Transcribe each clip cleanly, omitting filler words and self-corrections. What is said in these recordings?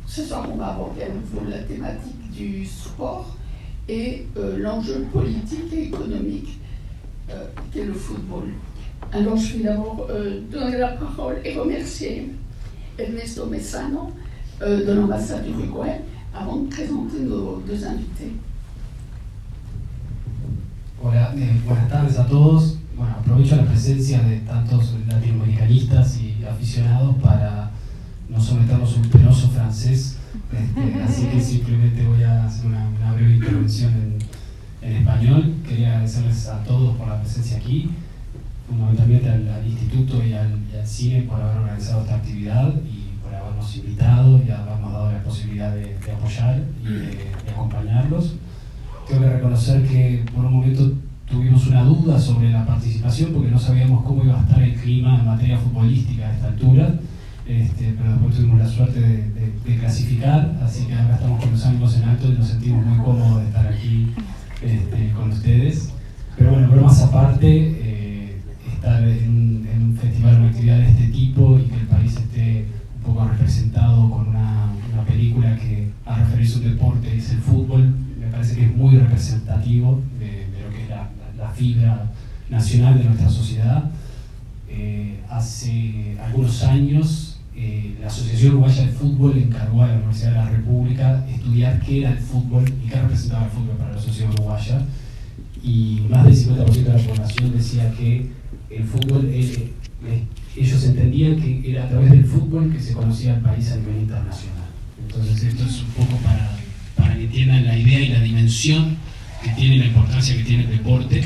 Ce soir, on va aborder à nouveau la thématique du sport et l'enjeu politique et économique qu'est le football. Alors, je vais d'abord donner la parole et remercier Ernesto Mesano de l'ambassade d'Uruguay avant de présenter nos deux invités. Hola, buenas tardes a todos. Bueno, aprovecho la presencia de tantos latinoamericanistas y aficionados para no someternos a un penoso francés, así que simplemente voy a hacer una breve intervención en español. Quería agradecerles a todos por la presencia aquí, fundamentalmente al Instituto y al CINE por haber organizado esta actividad y por habernos invitado y habernos dado la posibilidad de apoyar y de acompañarlos. Tengo que reconocer que por un momento tuvimos una duda sobre la participación porque no sabíamos cómo iba a estar el clima en materia futbolística a esta altura, pero después tuvimos la suerte de clasificar, así que ahora estamos con los ánimos en alto y nos sentimos muy cómodos de estar aquí con ustedes. Pero bueno, bromas aparte, estar en un festival o una actividad de este tipo y que el país esté un poco representado con una película que a referirse a un deporte es el fútbol, me parece que es muy representativo de lo que es la fibra nacional de nuestra sociedad. Hace algunos años la Asociación Uruguaya de Fútbol encargó a la Universidad de la República estudiar qué era el fútbol y qué representaba el fútbol para la sociedad uruguaya, y más del 50% de la población decía que el fútbol, ellos entendían que era a través del fútbol que se conocía el país a nivel internacional. Entonces esto es un poco para que entiendan la idea y la dimensión que tiene, la importancia que tiene el deporte,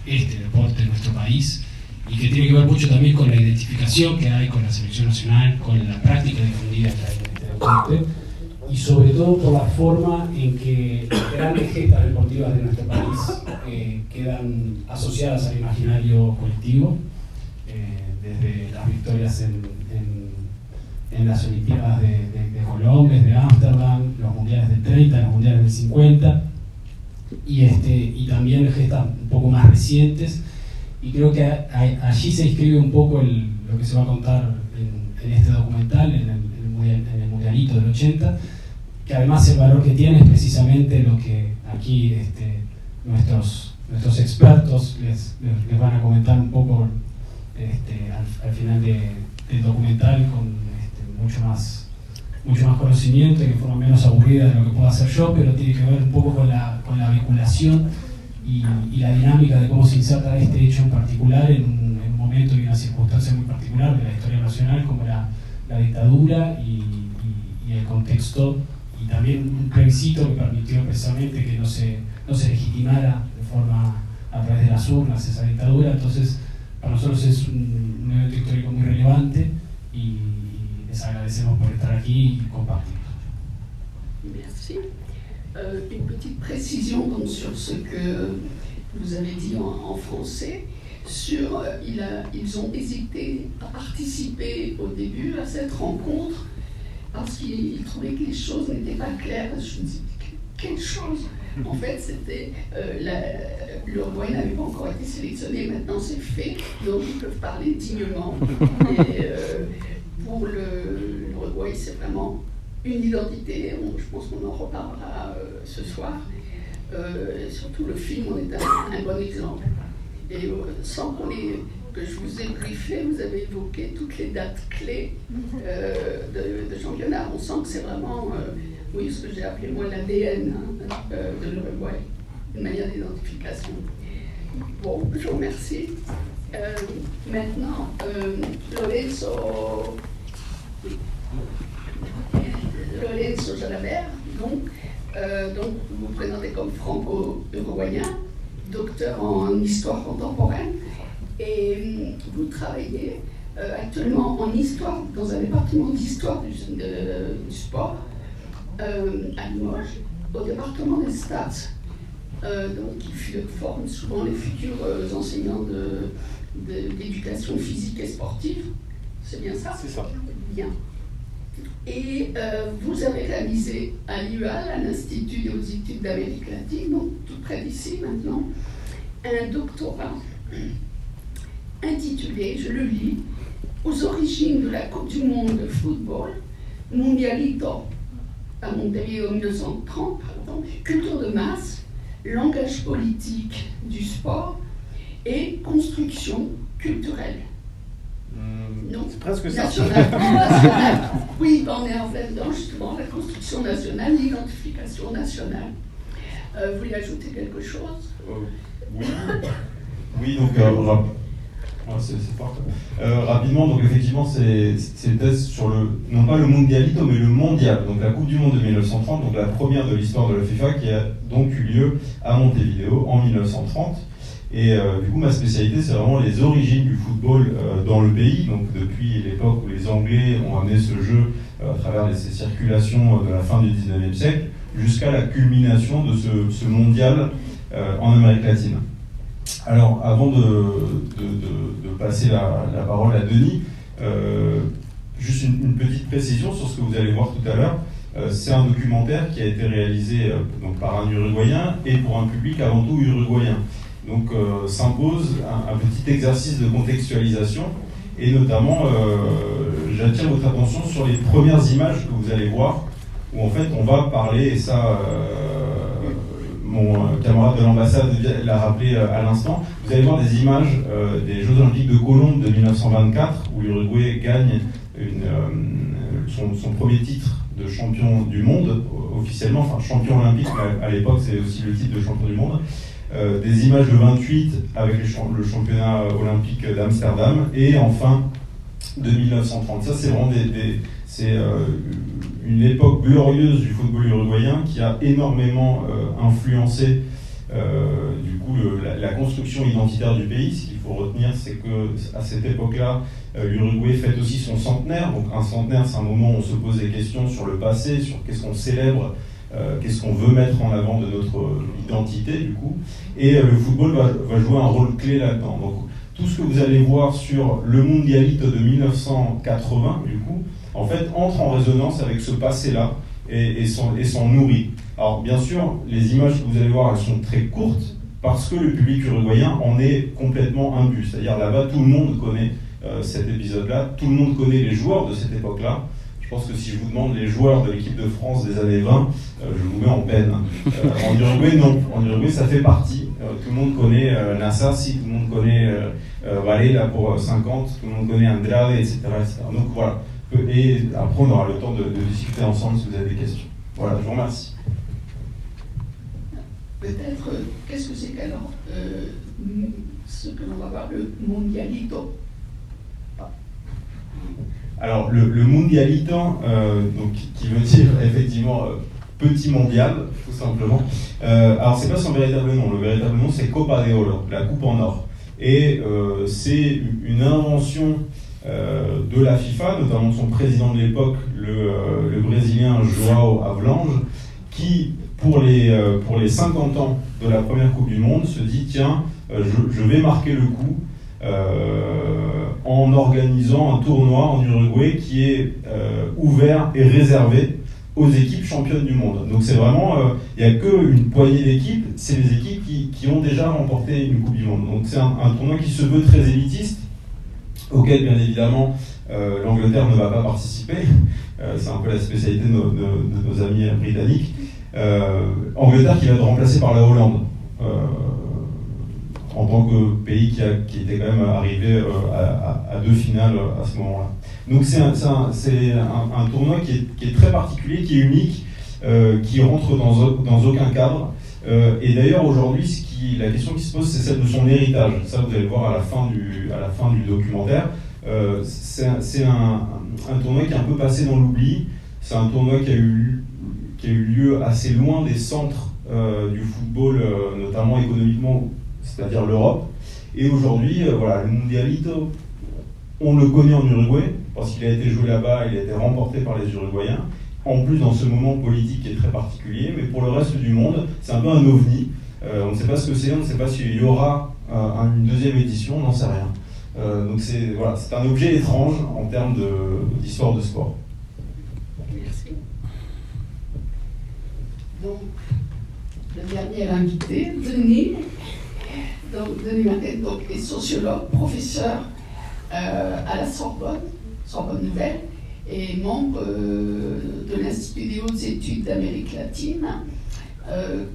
este deporte en nuestro país, y que tiene que ver mucho también con la identificación que hay con la selección nacional, con la práctica difundida que hay en este deporte, y sobre todo por la forma en que grandes gestas deportivas de nuestro país quedan asociadas al imaginario colectivo, desde las victorias en las Olimpiadas de Colombia, de Ámsterdam, los mundiales del 30, los mundiales del 50, y también gestas un poco más recientes, y creo que allí se inscribe un poco lo que se va a contar en este documental, en el Mundialito del 80, que además el valor que tiene es precisamente lo que aquí nuestros expertos les van a comentar un poco al final del documental, con mucho más conocimiento y de forma menos aburrida de lo que puedo hacer yo, pero tiene que ver un poco con la vinculación y la dinámica de cómo se inserta este hecho en particular en un momento y una circunstancia muy particular de la historia nacional, como la dictadura y el contexto, y también un plebiscito que permitió precisamente que no se legitimara de forma a través de las urnas esa dictadura. Entonces para nosotros es un evento histórico muy relevante y les agradecemos por estar aquí y compartir. Merci. Une petite précision donc, sur ce que vous avez dit en français. Ils ont hésité à participer au début à cette rencontre parce qu'ils trouvaient que les choses n'étaient pas claires. Je me dis, quelle chose? En fait, c'était l'Uruguay n'avait pas encore été sélectionné, maintenant c'est fait, donc ils peuvent parler dignement. Et pour l'Uruguay, c'est vraiment une identité. Je pense qu'on en reparlera ce soir. Surtout le film en est un bon exemple. Et sans que je vous ai briefé, vous avez évoqué toutes les dates clés de championnat. On sent que c'est vraiment, oui, ce que j'ai appelé moi l'ADN de l'Uruguay, une manière d'identification. Bon, je vous remercie. Maintenant, Lorenzo Jalabert, donc vous vous présentez comme franco-uruguayen, docteur en histoire contemporaine, et vous travaillez actuellement en histoire, dans un département d'histoire du sport à Limoges, au département des stats, donc qui forme souvent les futurs enseignants d'éducation physique et sportive. C'est bien ça? C'est ça. Bien. Et vous avez réalisé à l'UAL, à l'Institut des hautes études d'Amérique latine, donc tout près d'ici maintenant, un doctorat intitulé, je le lis, aux origines de la Coupe du monde de football, Mundialito à Montevideo 1930, pardon, culture de masse, langage politique du sport et construction culturelle. Non, c'est presque ça. Nationale. Oui, on est en fait dans justement la construction nationale, l'identification nationale. Vous voulez ajouter quelque chose? Oui, donc c'est fort. Rapidement, donc effectivement, c'est le test sur non pas le Mundialito, mais le Mondial, donc la Coupe du Monde de 1930, donc la première de l'histoire de la FIFA, qui a donc eu lieu à Montevideo en 1930. Et du coup, ma spécialité, c'est vraiment les origines du football dans le pays, donc depuis l'époque où les Anglais ont amené ce jeu à travers ces circulations de la fin du 19e siècle, jusqu'à la culmination de ce mondial en Amérique latine. Alors, avant de passer la parole à Denis, juste une petite précision sur ce que vous allez voir tout à l'heure. C'est un documentaire qui a été réalisé donc par un Uruguayen et pour un public avant tout uruguayen. Donc s'impose un petit exercice de contextualisation et notamment j'attire votre attention sur les premières images que vous allez voir où en fait on va parler, et ça mon camarade de l'ambassade l'a rappelé à l'instant, vous allez voir des images des Jeux Olympiques de Colombe de 1924 où l'Uruguay gagne son premier titre de champion du monde officiellement, enfin champion olympique, mais à l'époque c'est aussi le titre de champion du monde. Des images de 28 avec le championnat olympique d'Amsterdam et enfin de 1930. Ça c'est vraiment une époque glorieuse du football uruguayen qui a énormément influencé du coup la construction identitaire du pays. Ce qu'il faut retenir, c'est que à cette époque-là, l'Uruguay fête aussi son centenaire. Donc un centenaire, c'est un moment où on se pose des questions sur le passé, sur qu'est-ce qu'on célèbre, qu'est-ce qu'on veut mettre en avant de notre identité du coup. Et le football va jouer un rôle clé là-dedans. Donc tout ce que vous allez voir sur le Mundialito de 1980 du coup, en fait, entre en résonance avec ce passé-là et s'en nourrit. Alors bien sûr, les images que vous allez voir, elles sont très courtes parce que le public uruguayen en est complètement imbu. C'est-à-dire là-bas, tout le monde connaît cet épisode-là, tout le monde connaît les joueurs de cette époque-là. Je pense que si je vous demande les joueurs de l'équipe de France des années 20, je vous mets en peine. En Uruguay, non. En Uruguay, ça fait partie. Tout le monde connaît Nassassi, tout le monde connaît Varela pour 50, tout le monde connaît Andrade, etc., etc. Donc voilà. Et après, on aura le temps de discuter ensemble si vous avez des questions. Voilà, je vous remercie. Peut-être, qu'est-ce que c'est qu'alors ce que l'on va voir, le Mundialito? Alors, le Mundialito, donc, qui veut dire effectivement petit mondial, tout simplement. Alors, c'est pas son véritable nom. Le véritable nom, c'est Copa de Oro, la coupe en or. Et c'est une invention de la FIFA, notamment de son président de l'époque, le Brésilien João Havelange, qui, pour les 50 ans de la première Coupe du Monde, se dit tiens, je vais marquer le coup en organisant un tournoi en Uruguay qui est ouvert et réservé aux équipes championnes du monde. Donc c'est vraiment, il n'y a qu'une poignée d'équipes, c'est les équipes qui ont déjà remporté une Coupe du Monde. Donc c'est un tournoi qui se veut très élitiste, auquel bien évidemment l'Angleterre ne va pas participer. C'est un peu la spécialité de nos amis britanniques. Angleterre qui va être remplacée par la Hollande en tant que pays qui était quand même arrivé à deux finales à ce moment-là. Donc c'est un tournoi qui est très particulier, qui est unique, qui rentre dans aucun cadre. Et d'ailleurs aujourd'hui, la question qui se pose, c'est celle de son héritage. Ça, vous allez le voir à la fin du documentaire. C'est un tournoi qui est un peu passé dans l'oubli. C'est un tournoi qui a eu lieu assez loin des centres du football, notamment économiquement, c'est-à-dire l'Europe. Et aujourd'hui, voilà, le Mundialito, on le connaît en Uruguay, parce qu'il a été joué là-bas, il a été remporté par les Uruguayens. En plus, dans ce moment politique qui est très particulier, mais pour le reste du monde, c'est un peu un ovni. On ne sait pas ce que c'est, on ne sait pas s'il y aura une deuxième édition, on n'en sait rien. Donc c'est un objet étrange en termes d'histoire de sport. Merci. Donc, le dernier invité, Denis. Donc, Denis Marquet est sociologue, professeur à la Sorbonne Nouvelle, est membre de l'Institut des hautes études d'Amérique latine.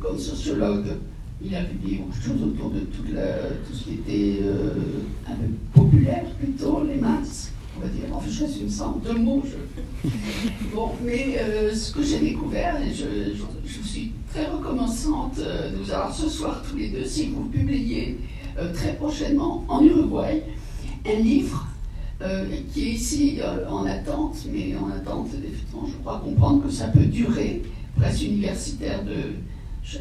Comme sociologue, il a publié beaucoup de choses autour de tout ce qui était un peu populaire plutôt, les masses, on va dire. Enfin, je résume ça en 2 mots. Bon, mais ce que j'ai découvert, et je suis très reconnaissante de vous avoir ce soir tous les deux, si vous publiez très prochainement en Uruguay un livre qui est ici en attente, mais en attente, effectivement, je crois comprendre que ça peut durer, presse universitaire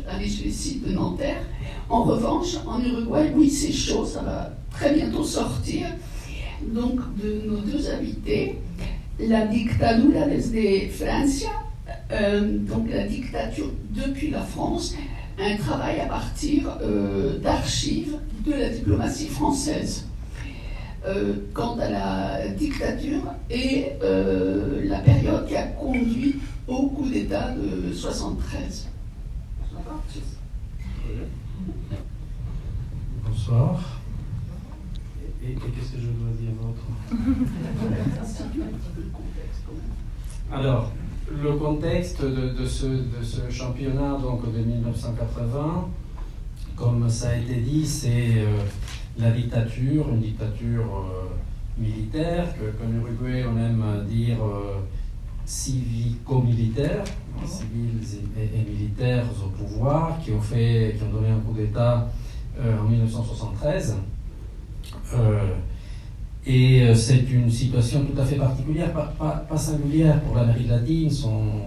allez sur les sites de Nanterre. En revanche, en Uruguay, oui, c'est chaud, ça va très bientôt sortir. Donc, de nos 2 invités, la dictadura desde Francia, donc la dictature depuis la France, un travail à partir d'archives de la diplomatie française. Quant à la dictature et la période qui a conduit au coup d'État de 73. Bonsoir. Et qu'est-ce que je dois dire d'autre? Alors, le contexte de ce championnat donc, de 1980, comme ça a été dit, c'est la dictature, une dictature militaire, qu'en Uruguay on aime dire civico-militaire, civils et militaires au pouvoir, qui ont donné un coup d'État en 1973. Et c'est une situation tout à fait particulière, pas singulière pour l'Amérique latine.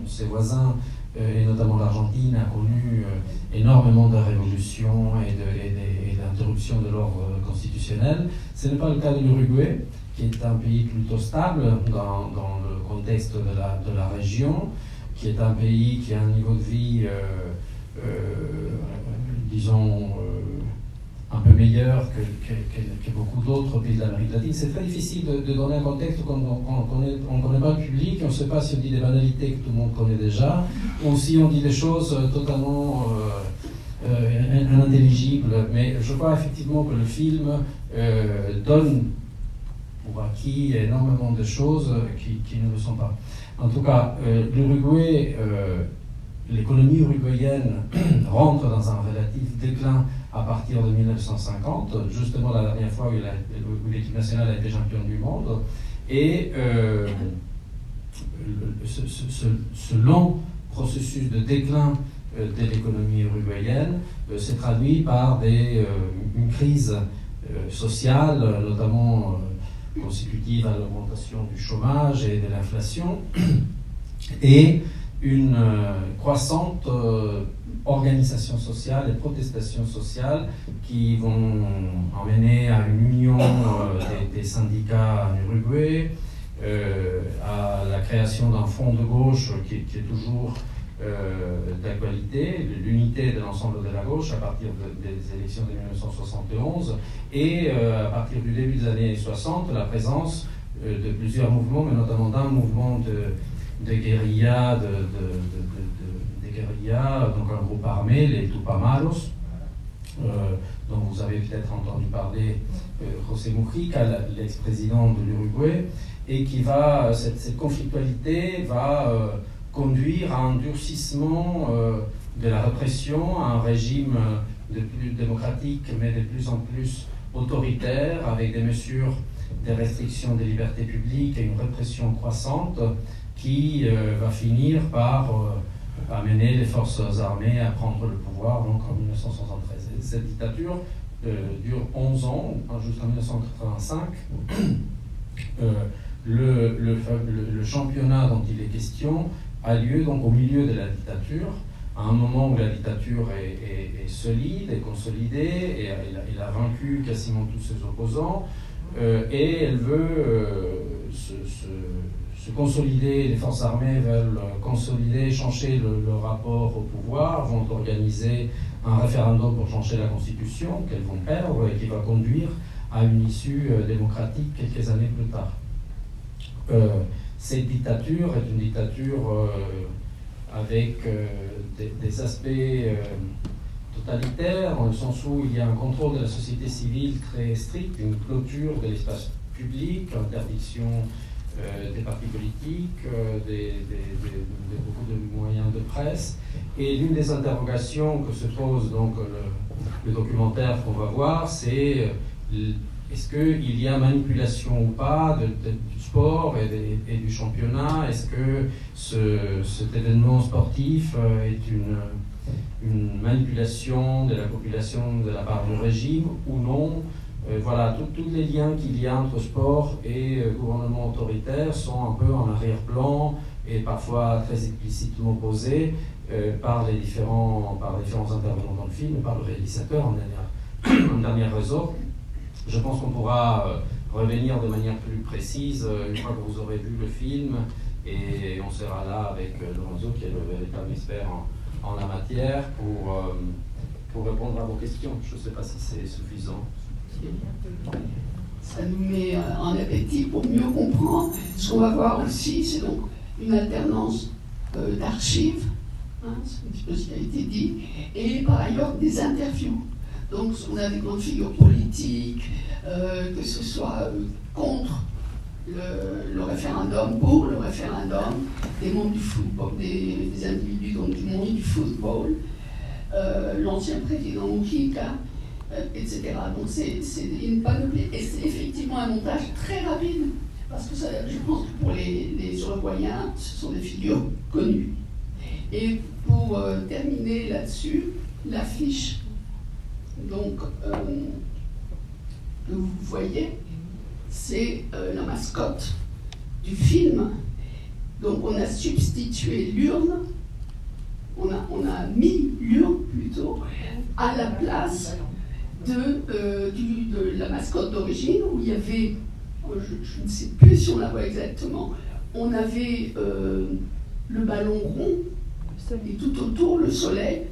Ses voisins, et notamment l'Argentine, a connu énormément de révolutions et d'interruptions de l'ordre constitutionnel. Ce n'est pas le cas de l'Uruguay, qui est un pays plutôt stable dans le contexte de la région, qui est un pays qui a un niveau de vie, disons, un peu meilleur que beaucoup d'autres pays de l'Amérique latine. C'est très difficile de donner un contexte quand on ne connaît pas le public, on ne sait pas si on dit des banalités que tout le monde connaît déjà, ou si on dit des choses totalement inintelligibles. Mais je crois effectivement que le film donne pour acquis énormément de choses qui ne le sont pas. En tout cas, l'Uruguay, l'économie uruguayenne rentre dans un relatif déclin à partir de 1950, justement la dernière fois où l'équipe nationale a été championne du monde. Et ce long processus de déclin de l'économie uruguayenne s'est traduit par une crise sociale, notamment consécutive à l'augmentation du chômage et de l'inflation, et une croissante organisation sociale et protestation sociale qui vont emmener à une union des syndicats en Uruguay, à la création d'un front de gauche qui est toujours d'actualité, l'unité de l'ensemble de la gauche à partir des élections de 1971, et à partir du début des années 60, la présence de plusieurs mouvements, mais notamment d'un mouvement de guérilla, donc un groupe armé, les Tupamaros, dont vous avez peut-être entendu parler, José Mujica, l'ex-président de l'Uruguay, et qui cette conflictualité va conduire à un durcissement de la répression, à un régime de plus démocratique, mais de plus en plus autoritaire, avec des mesures de restriction des libertés publiques et une répression croissante qui va finir par amener les forces armées à prendre le pouvoir donc en 1973. Et cette dictature dure 11 ans, jusqu'en 1985. Le championnat dont il est question a lieu donc au milieu de la dictature, à un moment où la dictature est solide et consolidée, et il a vaincu quasiment tous ses opposants, et elle veut se consolider, les forces armées veulent consolider, changer le rapport au pouvoir, vont organiser un référendum pour changer la constitution, qu'elles vont perdre et qui va conduire à une issue démocratique quelques années plus tard. Cette dictature est une dictature avec des aspects totalitaires, dans le sens où il y a un contrôle de la société civile très strict, une clôture de l'espace public, interdiction des partis politiques, beaucoup de moyens de presse. Et l'une des interrogations que se pose donc le documentaire qu'on va voir, c'est est-ce qu'il y a manipulation ou pas du sport et du championnat? Est-ce que cet événement sportif est une manipulation de la population de la part du régime ou non? Voilà, tous les liens qu'il y a entre sport et gouvernement autoritaire sont un peu en arrière-plan et parfois très explicitement posés par les différents intervenants dans le film, par le réalisateur en dernier ressort. Je pense qu'on pourra revenir de manière plus précise une fois que vous aurez vu le film, et on sera là avec Lorenzo, qui est le véritable expert en la matière, pour répondre à vos questions. Je ne sais pas si c'est suffisant. Ça nous met en appétit pour mieux comprendre. Ce qu'on va voir aussi, c'est donc une alternance d'archives, c'est un petit peu ce qui a été dit, et par ailleurs des interviews. Donc on a des grandes figures politiques, que ce soit contre le référendum, pour le référendum, des membres du football, des individus donc, du monde du football, l'ancien président Mujica, etc. Donc c'est une panoplie, et c'est effectivement un montage très rapide, parce que ça, je pense que pour les Uruguayens, ce sont des figures connues. Et pour terminer là-dessus, l'affiche donc, que vous voyez, c'est la mascotte du film. Donc on a substitué l'urne, on a mis l'urne plutôt à la place de la mascotte d'origine, où il y avait, je ne sais plus si on la voit exactement, on avait le ballon rond et tout autour le soleil,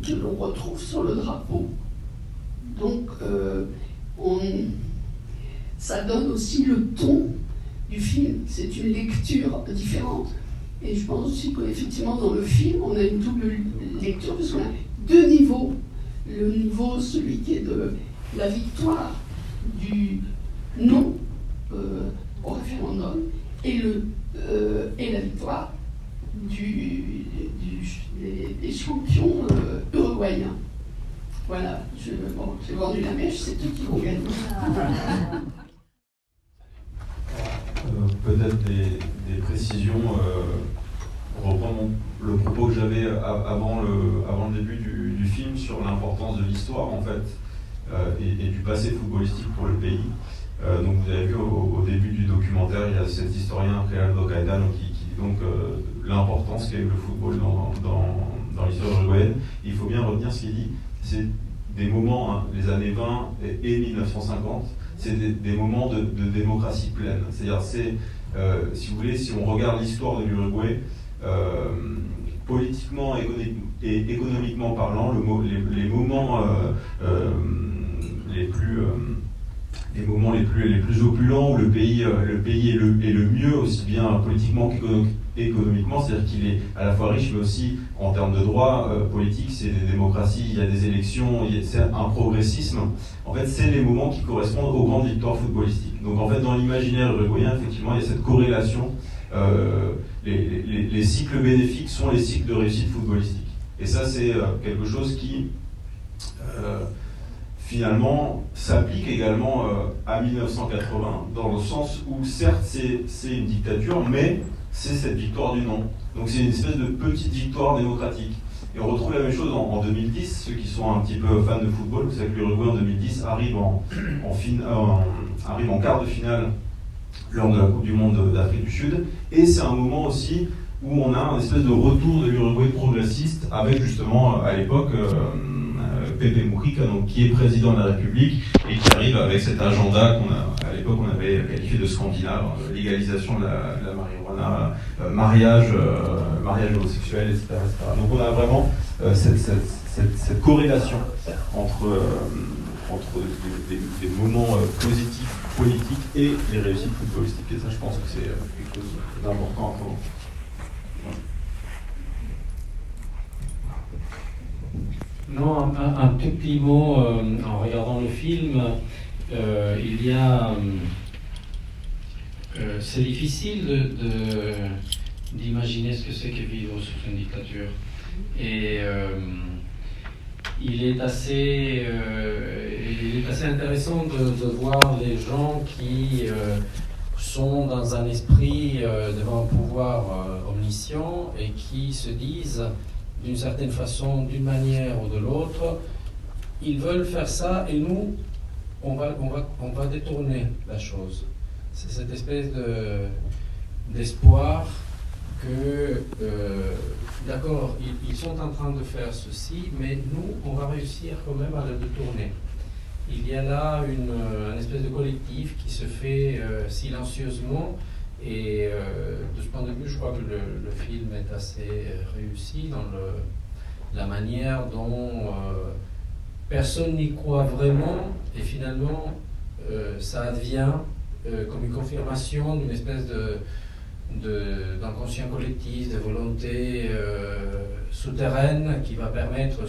que l'on retrouve sur le drapeau. Donc ça donne aussi le ton du film, c'est une lecture différente. Et je pense aussi qu'effectivement dans le film, on a une double lecture, parce qu'on a deux niveaux. Le niveau, celui qui est de la victoire du non au référendum, et la victoire des champions uruguayens. Voilà, j'ai vendu la mèche, c'est eux qui vont gagner. Peut-être des précisions, reprendre le propos que j'avais avant le début du film sur l'importance de l'histoire en fait, et du passé footballistique pour le pays. Donc vous avez vu au début du documentaire, il y a cet historien Realdo Caetano qui dit donc l'importance qu'a eu le football dans l'histoire uruguayenne. Il faut bien retenir ce qu'il dit, c'est des moments, les années 20 et 1950, c'est des moments de démocratie pleine. C'est-à-dire, si vous voulez, si on regarde l'histoire de l'Uruguay, politiquement et économiquement parlant, les moments les plus opulents, où le pays est le mieux, aussi bien politiquement qu'économiquement, c'est-à-dire qu'il est à la fois riche, mais aussi en termes de droits politiques, c'est des démocraties, il y a des élections, c'est un progressisme. En fait, c'est les moments qui correspondent aux grandes victoires footballistiques. Donc en fait, dans l'imaginaire uruguayen, effectivement, il y a cette corrélation. Les cycles bénéfiques sont les cycles de réussite footballistique. Et ça, c'est quelque chose qui... finalement, s'applique également à 1980, dans le sens où, certes, c'est une dictature, mais c'est cette victoire du non. Donc c'est une espèce de petite victoire démocratique. Et on retrouve la même chose en 2010, ceux qui sont un petit peu fans de football, vous savez que l'Uruguay en 2010 arrive en quart de finale lors de la Coupe du Monde d'Afrique du Sud, et c'est un moment aussi où on a un espèce de retour de l'Uruguay progressiste, avec justement, à l'époque, Pepe Mujica, donc, qui est président de la République et qui arrive avec cet agenda à l'époque on avait qualifié de scandinave, légalisation de la marijuana, mariage homosexuel, etc., etc. Donc on a vraiment cette corrélation entre des moments positifs politiques et les réussites footballistiques. Et ça, je pense que c'est quelque chose d'important à prendre. Non, un tout petit mot en regardant le film. Il y a C'est difficile d'imaginer ce que c'est que vivre sous une dictature. Et il est assez intéressant de voir les gens qui sont dans un esprit devant un pouvoir omniscient et qui se disent d'une certaine façon, d'une manière ou de l'autre, ils veulent faire ça et nous, on va détourner la chose. C'est cette espèce d'espoir que, d'accord, ils sont en train de faire ceci, mais nous, on va réussir quand même à le détourner. Il y a là une espèce de collectif qui se fait silencieusement, et de ce point de vue, je crois que le film est assez réussi dans la manière dont personne n'y croit vraiment, et finalement, ça advient comme une confirmation d'une espèce d'inconscient collectif, de volonté souterraine qui va permettre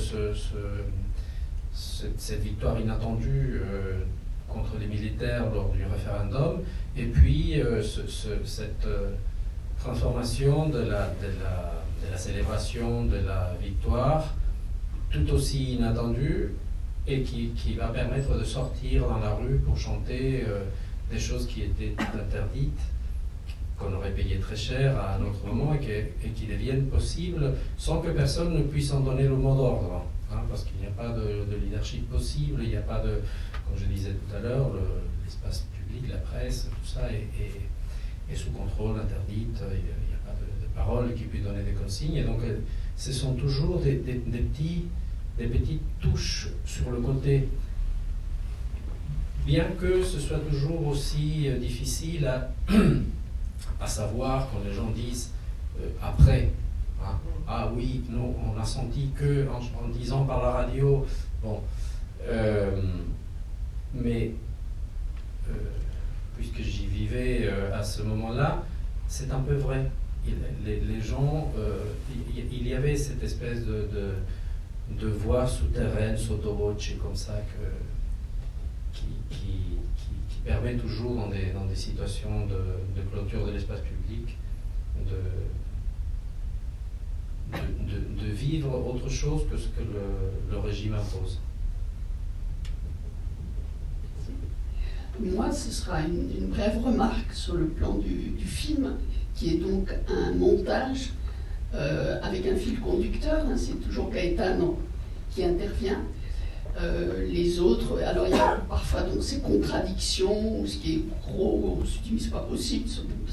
cette victoire inattendue contre les militaires lors du référendum, et puis cette transformation de la célébration de la victoire tout aussi inattendue, et qui va permettre de sortir dans la rue pour chanter des choses qui étaient interdites, qu'on aurait payé très cher à un autre moment, et qui deviennent possibles sans que personne ne puisse en donner le mot d'ordre, hein, parce qu'il n'y a pas de leadership possible, il n'y a pas de, comme je disais tout à l'heure, l'espace public, la presse, tout ça est sous contrôle, interdite, il n'y a pas de parole qui puisse donner des consignes, et donc ce sont toujours des petites touches sur le côté, bien que ce soit toujours aussi difficile à savoir quand les gens disent après, hein, ah oui, nous on a senti que en disant par la radio, bon, mais puisque j'y vivais à ce moment-là, c'est un peu vrai. Les gens, il y avait cette espèce de voix souterraine, sotto voce, comme ça, qui permet toujours dans des situations de clôture de l'espace public de vivre autre chose que ce que le régime impose. Moi, ce sera une brève remarque sur le plan du film, qui est donc un montage avec un fil conducteur, hein, c'est toujours Gaetano qui intervient. Les autres, alors il y a parfois donc ces contradictions, ce qui est gros, on se dit mais c'est pas possible,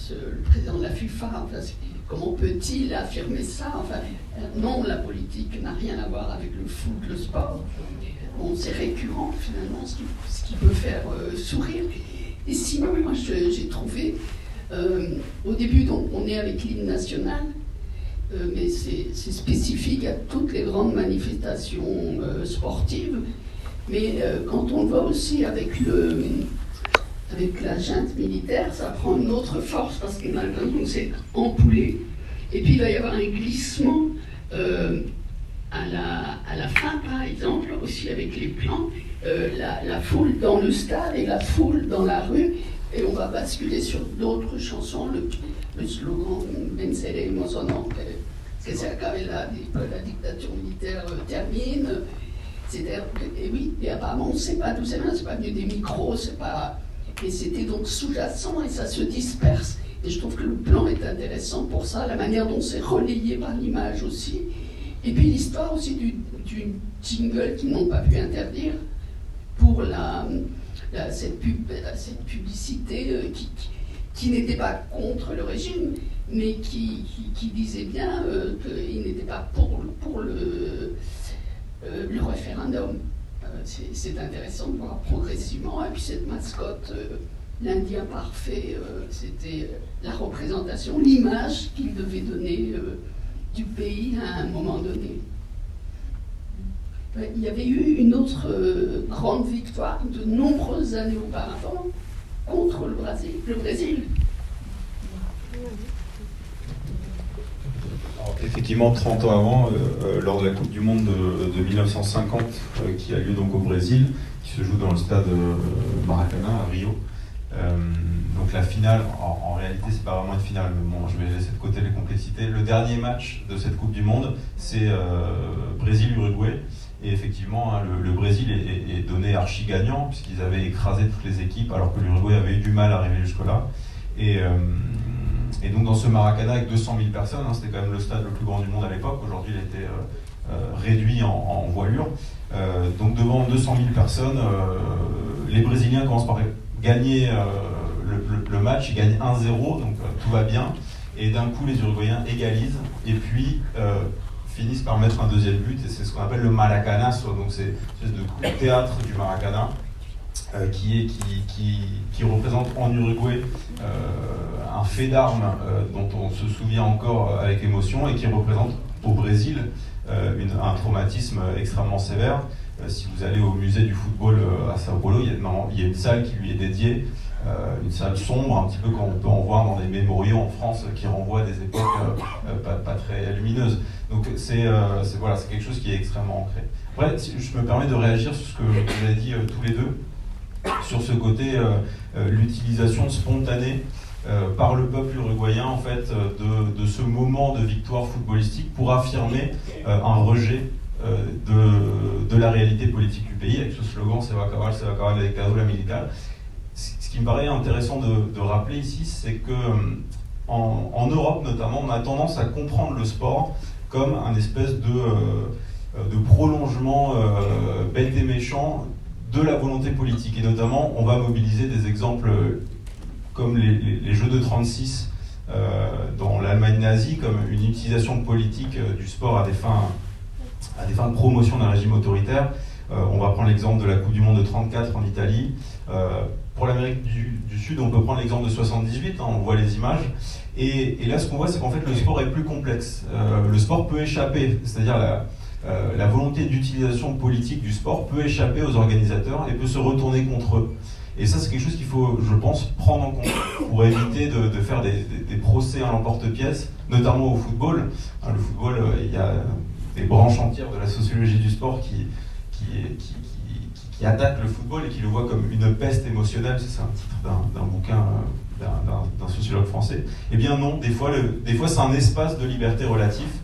le président de la FIFA, enfin, comment peut-il affirmer ça, enfin, non, la politique n'a rien à voir avec le foot, le sport. Bon, c'est récurrent finalement, ce qui peut faire sourire. Et sinon, moi j'ai trouvé, au début donc, on est avec l'hymne national, mais c'est spécifique à toutes les grandes manifestations sportives. Mais quand on le voit aussi avec la junte militaire, ça prend une autre force, parce que malgré tout, c'est empoulé. Et puis il va y avoir un glissement à la fin, par exemple, aussi avec les plans, la foule dans le stade et la foule dans la rue. Et on va basculer sur d'autres chansons, le slogan Venceremos o no, que c'est la dictature militaire termine. Et oui, et apparemment on ne sait pas d'où c'est pas venu des micros, c'est pas. Et c'était donc sous-jacent et ça se disperse. Et je trouve que le plan est intéressant pour ça, la manière dont c'est relayé par l'image aussi. Et puis l'histoire aussi du jingle qu'ils n'ont pas pu interdire pour cette publicité qui n'était pas contre le régime, mais qui disait bien qu'il n'était pas pour le référendum. C'est intéressant de voir progressivement. Et puis cette mascotte, l'Indien parfait, c'était la représentation, l'image qu'il devait donner du pays à un moment donné. Il y avait eu une autre grande victoire de nombreuses années auparavant contre le Brésil. Alors, effectivement, 30 ans avant, lors de la Coupe du Monde de 1950, qui a lieu donc au Brésil, qui se joue dans le stade Maracanã à Rio, Donc la finale, en réalité, c'est pas vraiment une finale, mais bon, je vais laisser de côté les complexités. Le dernier match de cette Coupe du Monde, c'est Brésil-Uruguay. Et effectivement, hein, le Brésil est donné archi gagnant, puisqu'ils avaient écrasé toutes les équipes, alors que l'Uruguay avait eu du mal à arriver jusque-là. Et donc dans ce Maracana, avec 200 000 personnes, hein, c'était quand même le stade le plus grand du monde à l'époque. Aujourd'hui, il a été réduit en voilure. Donc devant 200 000 personnes, les Brésiliens commencent par gagner le match, ils gagnent 1-0, donc tout va bien. Et d'un coup, les Uruguayens égalisent, et puis finissent par mettre un deuxième but, et c'est ce qu'on appelle le Maracanazo, donc c'est une espèce de coup de théâtre du Maracana, qui représente en Uruguay un fait d'armes dont on se souvient encore avec émotion, et qui représente au Brésil un traumatisme extrêmement sévère. Si vous allez au musée du football à Sao Paulo, il y a une salle qui lui est dédiée, une salle sombre, un petit peu comme on peut en voir dans des mémoriaux en France qui renvoient à des époques pas très lumineuses. Donc c'est quelque chose qui est extrêmement ancré. Après, je me permets de réagir sur ce que vous avez dit tous les deux, sur ce côté l'utilisation spontanée par le peuple uruguayen en fait de ce moment de victoire footballistique pour affirmer un rejet de la réalité politique du pays, avec ce slogan "Se va acabar la dictadura militar". Ce qui me paraît intéressant de rappeler ici, c'est que en Europe notamment, on a tendance à comprendre le sport comme un espèce de prolongement bête et méchant de la volonté politique. Et notamment, on va mobiliser des exemples comme les Jeux de 36 dans l'Allemagne nazie, comme une utilisation politique du sport à des fins de promotion d'un régime autoritaire. On va prendre l'exemple de la Coupe du Monde de 34 en Italie. Pour l'Amérique du Sud, on peut prendre l'exemple de 78, hein, on voit les images. Et là, ce qu'on voit, c'est qu'en fait, le sport est plus complexe. Le sport peut échapper, c'est-à-dire la volonté d'utilisation politique du sport peut échapper aux organisateurs et peut se retourner contre eux. Et ça, c'est quelque chose qu'il faut, je pense, prendre en compte pour éviter de faire des procès à l'emporte-pièce, notamment au football. Le football, il y a des branches entières de la sociologie du sport qui attaquent le football et qui le voient comme une peste émotionnelle. C'est un titre d'un bouquin d'un sociologue français. Eh bien non, des fois c'est un espace de liberté relatif.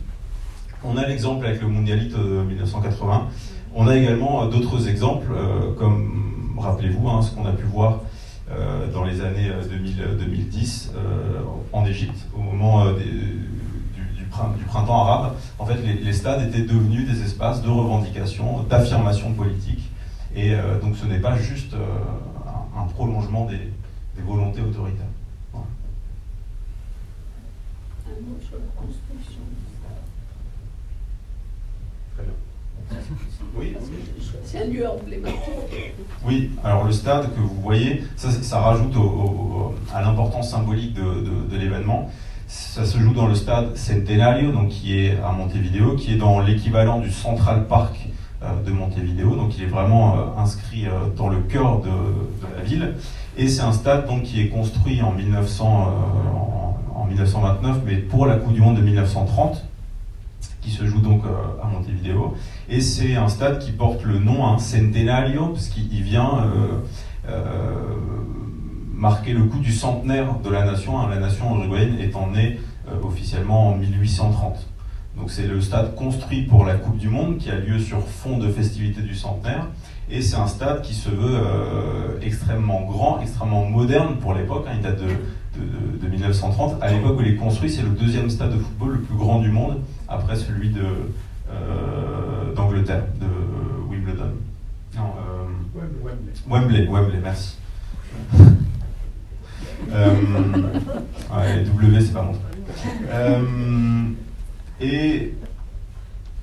On a l'exemple avec le Mundialito de 1980. On a également d'autres exemples, comme, rappelez-vous, hein, ce qu'on a pu voir dans les années 2010 en Égypte, au moment du printemps arabe. En fait, les stades étaient devenus des espaces de revendication, d'affirmation politique. Et donc ce n'est pas juste un prolongement des volontés autoritaires. Voilà. Un mot sur la construction du stade. Très bien. Oui. C'est un lieu emblématique. Oui, alors le stade que vous voyez, ça rajoute à l'importance symbolique de l'événement. Ça se joue dans le stade Centenario, donc qui est à Montevideo, qui est dans l'équivalent du Central Park de Montevideo, donc il est vraiment inscrit dans le cœur de la ville. Et c'est un stade donc, qui est construit en 1929, mais pour la Coupe du Monde de 1930, qui se joue donc à Montevideo. Et c'est un stade qui porte le nom Centenario, parce qu'il vient marquer le coup du centenaire de la nation, la nation uruguayenne étant née officiellement en 1830. Donc c'est le stade construit pour la Coupe du Monde qui a lieu sur fond de festivités du centenaire, et c'est un stade qui se veut extrêmement grand, extrêmement moderne pour l'époque, hein, il date de 1930. À l'époque où il est construit, c'est le deuxième stade de football le plus grand du monde, après celui d'Angleterre, de Wimbledon. Non, Wembley, merci. Ouais, W, c'est pas mon truc. Et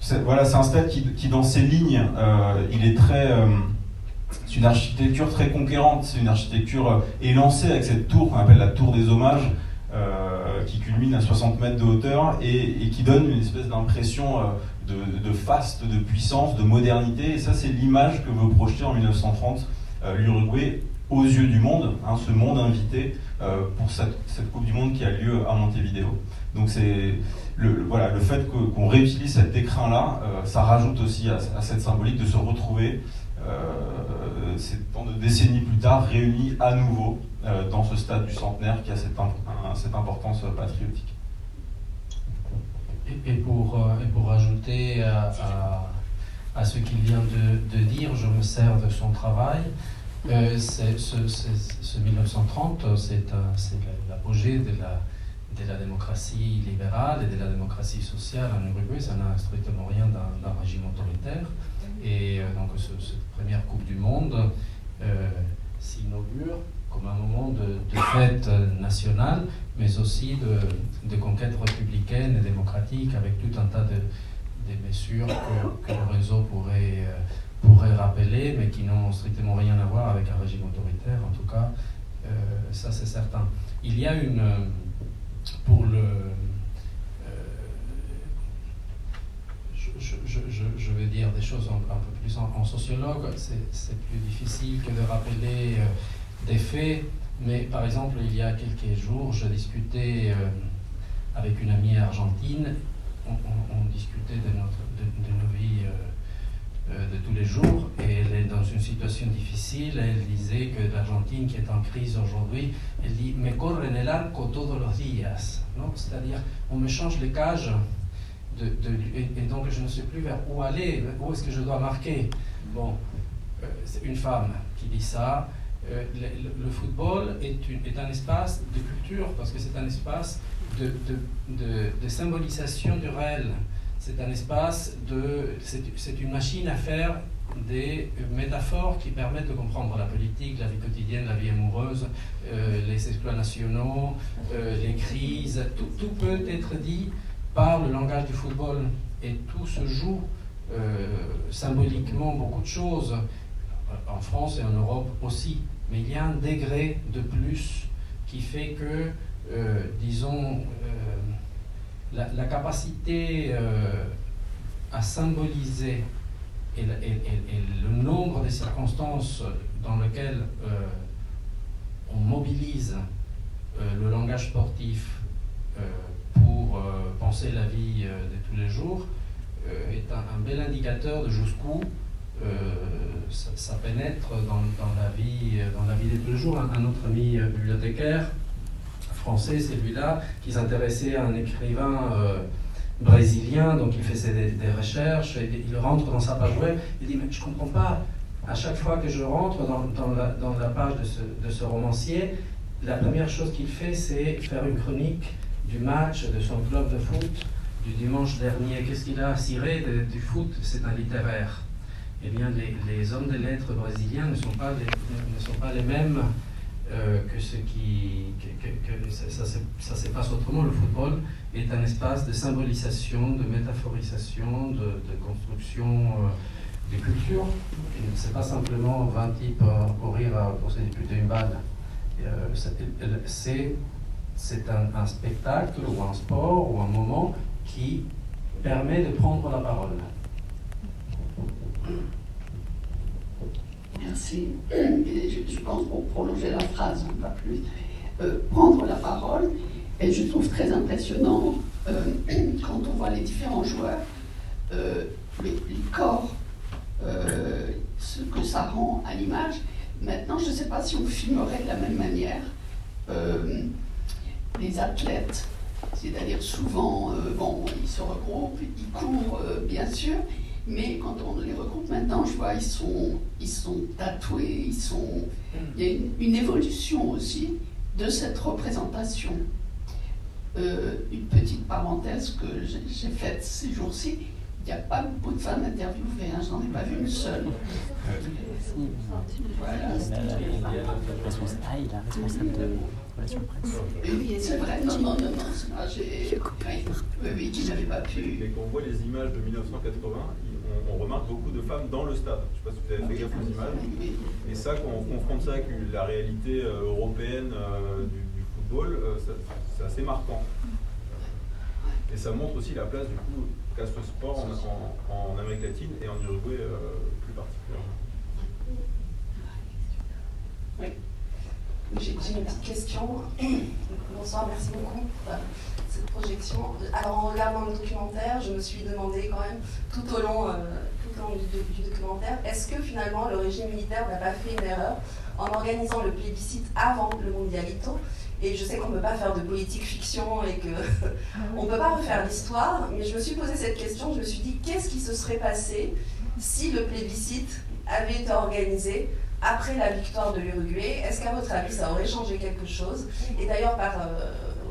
c'est un stade qui dans ses lignes, il est très... c'est une architecture très conquérante, c'est une architecture élancée avec cette tour qu'on appelle la tour des hommages, qui culmine à 60 mètres de hauteur et qui donne une espèce d'impression de faste, de puissance, de modernité. Et ça, c'est l'image que veut projeter en 1930 l'Uruguay aux yeux du monde, hein, ce monde invité pour cette Coupe du Monde qui a lieu à Montevideo. Donc c'est le fait qu'on réutilise cet écrin-là, ça rajoute aussi à cette symbolique de se retrouver tant de décennies plus tard, réunis à nouveau dans ce stade du centenaire qui a cette importance patriotique. Et pour ajouter à ce qu'il vient de dire, je me sers de son travail. Ce 1930, c'est l'apogée de la démocratie libérale et de la démocratie sociale en Uruguay. Ça n'a strictement rien d'un régime autoritaire. Et donc cette première Coupe du Monde s'inaugure comme un moment de fête nationale, mais aussi de conquête républicaine et démocratique, avec tout un tas de mesures que le réseau pourrait rappeler, mais qui n'ont strictement rien à voir avec un régime autoritaire. En tout cas, ça c'est certain. Il y a pour le... Je vais dire des choses un peu plus en sociologue, c'est plus difficile que de rappeler des faits, mais par exemple, il y a quelques jours, je discutais avec une amie argentine, on discutait de nos vies de tous les jours, et elle est dans une situation difficile. Elle disait que l'Argentine, qui est en crise aujourd'hui, elle dit « me corren el arco todos los días », c'est-à-dire on me change les cages, et donc je ne sais plus vers où aller, où est-ce que je dois marquer. Bon, c'est une femme qui dit ça. Le football est un espace de culture, parce que c'est un espace de symbolisation du réel. C'est un espace c'est une machine à faire des métaphores qui permettent de comprendre la politique, la vie quotidienne, la vie amoureuse, les exploits nationaux, les crises. Tout peut être dit par le langage du football, et tout se joue symboliquement beaucoup de choses, en France et en Europe aussi. Mais il y a un degré de plus qui fait que, disons, la capacité à symboliser et le nombre de circonstances dans lesquelles on mobilise le langage sportif pour penser la vie de tous les jours est un bel indicateur de jusqu'où ça pénètre dans la vie de tous les jours. Un autre ami bibliothécaire français, celui-là, qui s'intéressait à un écrivain brésilien, donc il faisait des recherches, et il rentre dans sa page web, il dit « mais je ne comprends pas, à chaque fois que je rentre dans la page de ce romancier, la première chose qu'il fait, c'est faire une chronique du match de son club de foot du dimanche dernier. Qu'est-ce qu'il a ciré du foot? C'est un littéraire. » Eh bien, les hommes de lettres brésiliens ne sont pas les mêmes que ceux que ça se passe autrement. Le football est un espace de symbolisation, de métaphorisation, de construction de culture. Ce n'est pas simplement 20 types courir pour se disputer une balle. C'est un spectacle ou un sport ou un moment qui permet de prendre la parole. Merci. Je pense, pour prolonger la phrase, pas plus, prendre la parole, et je trouve très impressionnant quand on voit les différents joueurs, les corps, ce que ça rend à l'image. Maintenant, je ne sais pas si on filmerait de la même manière les athlètes, c'est-à-dire souvent, ils se regroupent, ils courent, bien sûr, mais quand on les regroupe maintenant, je vois, ils sont tatoués, il y a une évolution aussi de cette représentation. Une petite parenthèse que j'ai faite ces jours-ci, il n'y a pas beaucoup de femmes interviewées, je n'en ai pas vu une seule. Voilà. Il est responsable de relations presse. Oui, c'est vrai, non, oui, qui n'avait pas pu. Mais quand on voit les images de 1980, on remarque beaucoup de femmes dans le stade. Je ne sais pas si vous avez fait gaffe aux images. Et ça, quand on confronte ça avec la réalité européenne du football, c'est assez marquant. Et ça montre aussi la place du coup qu'a ce sport en Amérique latine et en Uruguay plus particulièrement. Oui. J'ai une petite question. Bonsoir, merci beaucoup pour cette projection. Alors en regardant le documentaire, je me suis demandé quand même tout au long tout au long du documentaire, est-ce que finalement le régime militaire n'a pas fait une erreur en organisant le plébiscite avant le Mundialito? Et je sais qu'on ne peut pas faire de politique fiction et qu'on ne peut pas refaire l'histoire, mais je me suis posé cette question, je me suis dit, qu'est-ce qui se serait passé si le plébiscite avait été organisé après la victoire de l'Uruguay? Est-ce qu'à votre avis, ça aurait changé quelque chose? Et d'ailleurs,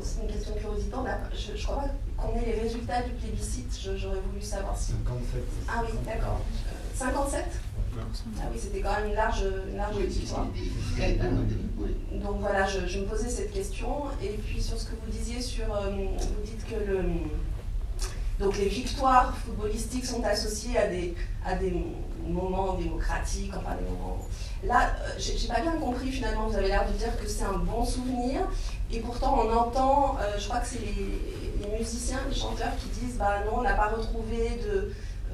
c'est une question de curiosité, je ne crois pas qu'on ait les résultats du plébiscite, j'aurais voulu savoir si... 57. Ah oui, d'accord. 57 ? Ah oui, c'était quand même une large victoire. Donc voilà, je me posais cette question. Et puis sur ce que vous disiez vous dites que donc les victoires footballistiques sont associées à des moments démocratiques, enfin des moments... Là, j'ai pas bien compris finalement, vous avez l'air de dire que c'est un bon souvenir, et pourtant on entend, je crois que c'est les musiciens, les chanteurs qui disent bah non, on n'a pas retrouvé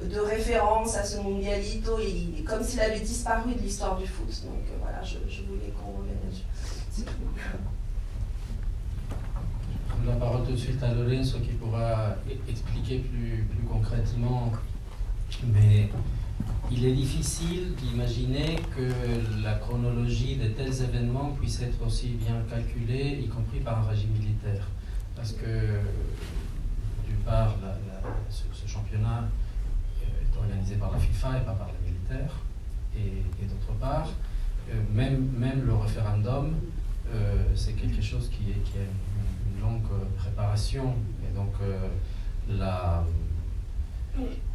de référence à ce Mundialito, comme s'il avait disparu de l'histoire du foot. Donc voilà, je voulais qu'on revienne là-dessus. La parole tout de suite à Lorenzo qui pourra expliquer plus concrètement, mais il est difficile d'imaginer que la chronologie de tels événements puisse être aussi bien calculée, y compris par un régime militaire. Parce que, d'une part, ce championnat est organisé par la FIFA et pas par les militaires, et d'autre part, même le référendum, c'est quelque chose qui a une longue préparation, et donc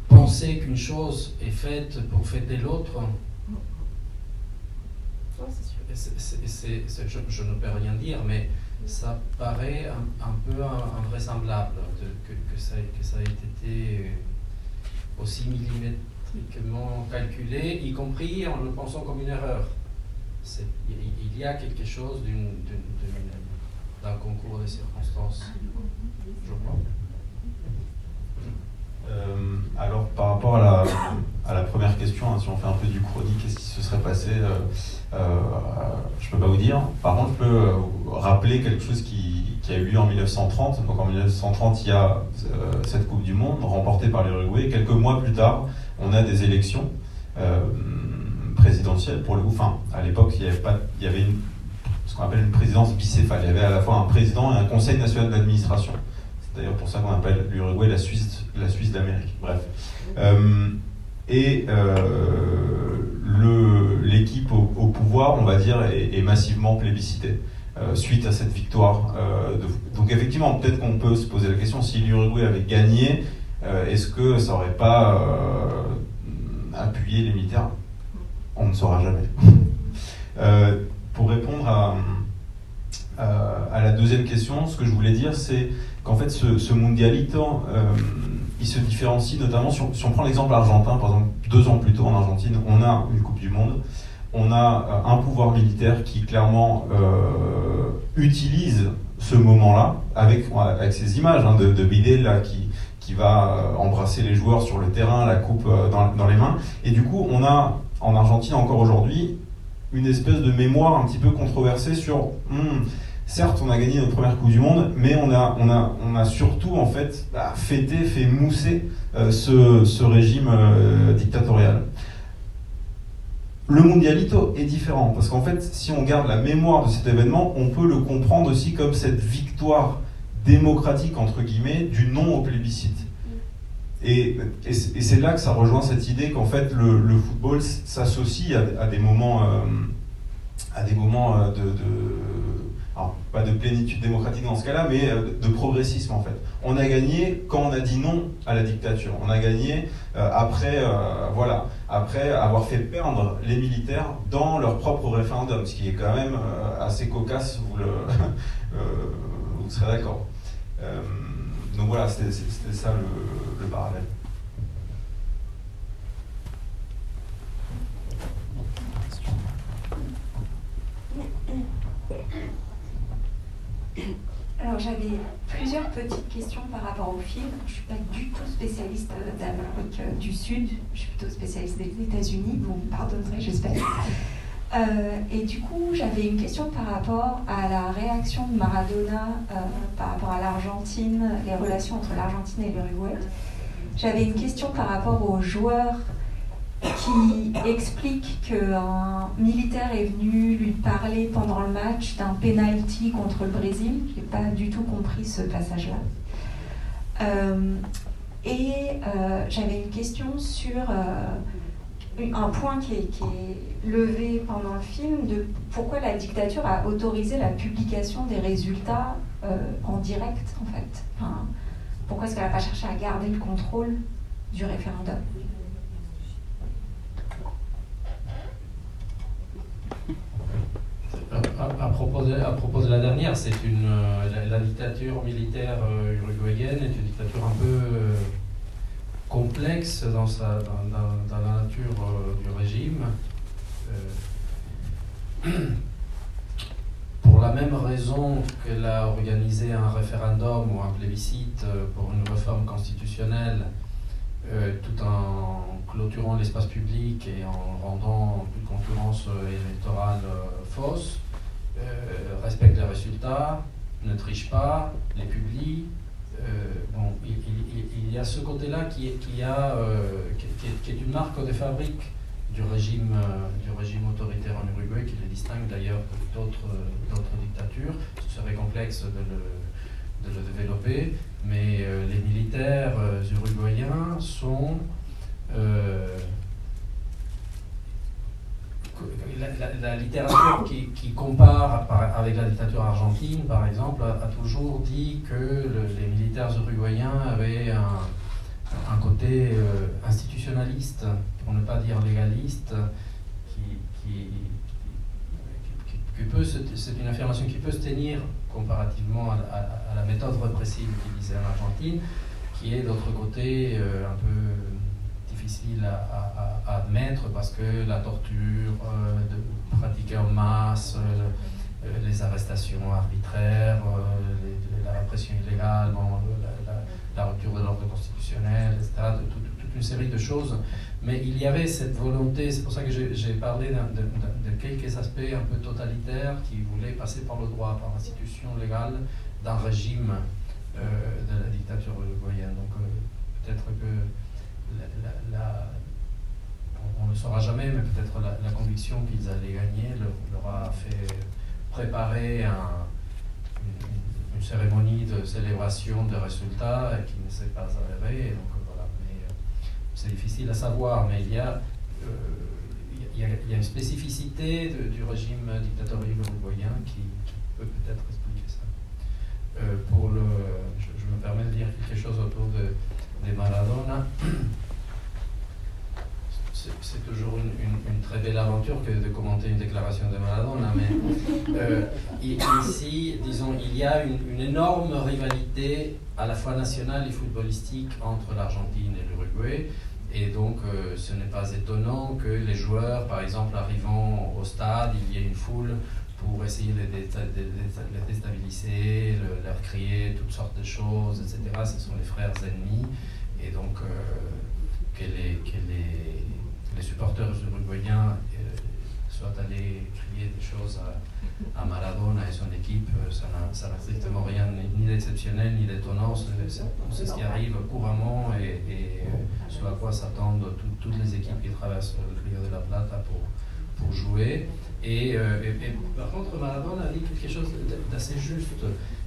penser qu'une chose est faite pour fêter l'autre, je ne peux rien dire, mais ça paraît un peu invraisemblable que ça ait été aussi millimétriquement calculé, y compris en le pensant comme une erreur. Il y a quelque chose d'un concours de circonstances, je crois. Alors par rapport à la première question, hein, si on fait un peu du chronique, qu'est-ce qui se serait passé, je peux pas vous dire. Par contre, je peux rappeler quelque chose qui a eu lieu en 1930. Donc en 1930, il y a cette Coupe du Monde remportée par l'Uruguay. Quelques mois plus tard, on a des élections présidentielles. Pour le coup, enfin, à l'époque, il y avait ce qu'on appelle une présidence bicéphale. Il y avait à la fois un président et un conseil national d'administration. C'est d'ailleurs pour ça qu'on appelle l'Uruguay la Suisse d'Amérique. Bref. L'équipe au pouvoir, on va dire, est massivement plébiscitée suite à cette victoire. Donc effectivement, peut-être qu'on peut se poser la question, si l'Uruguay avait gagné, est-ce que ça n'aurait pas appuyé les militaires? On ne saura jamais. Pour répondre à la deuxième question, ce que je voulais dire, c'est qu'en fait, ce Mundialito, il se différencie notamment, si on prend l'exemple argentin, par exemple, 2 ans plus tôt en Argentine, on a une Coupe du Monde, on a un pouvoir militaire qui clairement utilise ce moment-là, avec ces images hein, de Videla là, qui va embrasser les joueurs sur le terrain, la coupe dans les mains, et du coup, on a en Argentine encore aujourd'hui une espèce de mémoire un petit peu controversée sur... certes, on a gagné notre première Coupe du Monde, mais on a surtout en fait fait mousser ce régime dictatorial. Le Mundialito est différent, parce qu'en fait, si on garde la mémoire de cet événement, on peut le comprendre aussi comme cette victoire démocratique, entre guillemets, du non au plébiscite. Et c'est là que ça rejoint cette idée qu'en fait, le football s'associe à des moments... alors, pas de plénitude démocratique dans ce cas-là, mais de progressisme en fait. On a gagné quand on a dit non à la dictature. On a gagné après avoir fait perdre les militaires dans leur propre référendum, ce qui est quand même assez cocasse, vous serez d'accord. Donc voilà, c'était ça le parallèle. Alors j'avais plusieurs petites questions par rapport au film. Je ne suis pas du tout spécialiste d'Amérique du Sud, je suis plutôt spécialiste des États-Unis, vous me pardonnerez j'espère. Et du coup j'avais une question par rapport à la réaction de Maradona par rapport à l'Argentine, les relations entre l'Argentine et l'Uruguay. J'avais une question par rapport aux joueurs qui explique qu'un militaire est venu lui parler pendant le match d'un penalty contre le Brésil. Je n'ai pas du tout compris ce passage-là. J'avais une question sur un point qui est levé pendant le film, de pourquoi la dictature a autorisé la publication des résultats en direct, en fait. Enfin, pourquoi est-ce qu'elle n'a pas cherché à garder le contrôle du référendum? À propos de la dernière, c'est la dictature militaire uruguayenne est une dictature un peu complexe dans la nature du régime. Pour la même raison qu'elle a organisé un référendum ou un plébiscite pour une réforme constitutionnelle, tout en clôturant l'espace public et en rendant toute concurrence électorale fausse, respecte les résultats, ne triche pas, les publie. Bon, il y a ce côté-là qui est une marque de fabrique du régime autoritaire en Uruguay, qui le distingue d'ailleurs d'autres dictatures. Ce serait complexe de le développer, mais les militaires uruguayens sont la littérature qui compare avec la dictature argentine, par exemple, a toujours dit que les militaires uruguayens avaient un côté institutionnaliste, pour ne pas dire légaliste, c'est une affirmation qui peut se tenir comparativement à la méthode répressive utilisée en Argentine, qui est d'autre côté un peu difficile à admettre parce que la torture pratiquée en masse, les arrestations arbitraires, la répression illégale, la rupture de l'ordre constitutionnel, etc., toute une série de choses. Mais il y avait cette volonté, c'est pour ça que j'ai parlé de quelques aspects un peu totalitaires qui voulaient passer par le droit, par l'institution légale d'un régime de la dictature uruguayenne. Donc peut-être que on ne le saura jamais, mais peut-être la conviction qu'ils allaient gagner leur a fait préparer une cérémonie de célébration de résultats qui ne s'est pas avérée. Donc voilà, mais c'est difficile à savoir, mais il y a une spécificité du régime dictatorial uruguayen qui peut peut-être expliquer ça. Je me permets de dire quelque chose autour de Maradona. C'est toujours une très belle aventure que de commenter une déclaration de Maradona, mais ici, disons, il y a une énorme rivalité à la fois nationale et footballistique entre l'Argentine et l'Uruguay, et donc ce n'est pas étonnant que les joueurs, par exemple, arrivant au stade, il y ait une foule pour essayer de les déstabiliser, leur crier toutes sortes de choses, etc. Ce sont les frères ennemis, et donc que les supporters uruguayens soient allés crier des choses à Maradona et son équipe, ça n'a strictement rien ni d'exceptionnel ni d'étonnant. C'est ce qui arrive couramment et ce à quoi s'attendent toutes les équipes qui traversent le Rio de la Plata pour jouer. Et par contre, Maradona a dit quelque chose d'assez juste.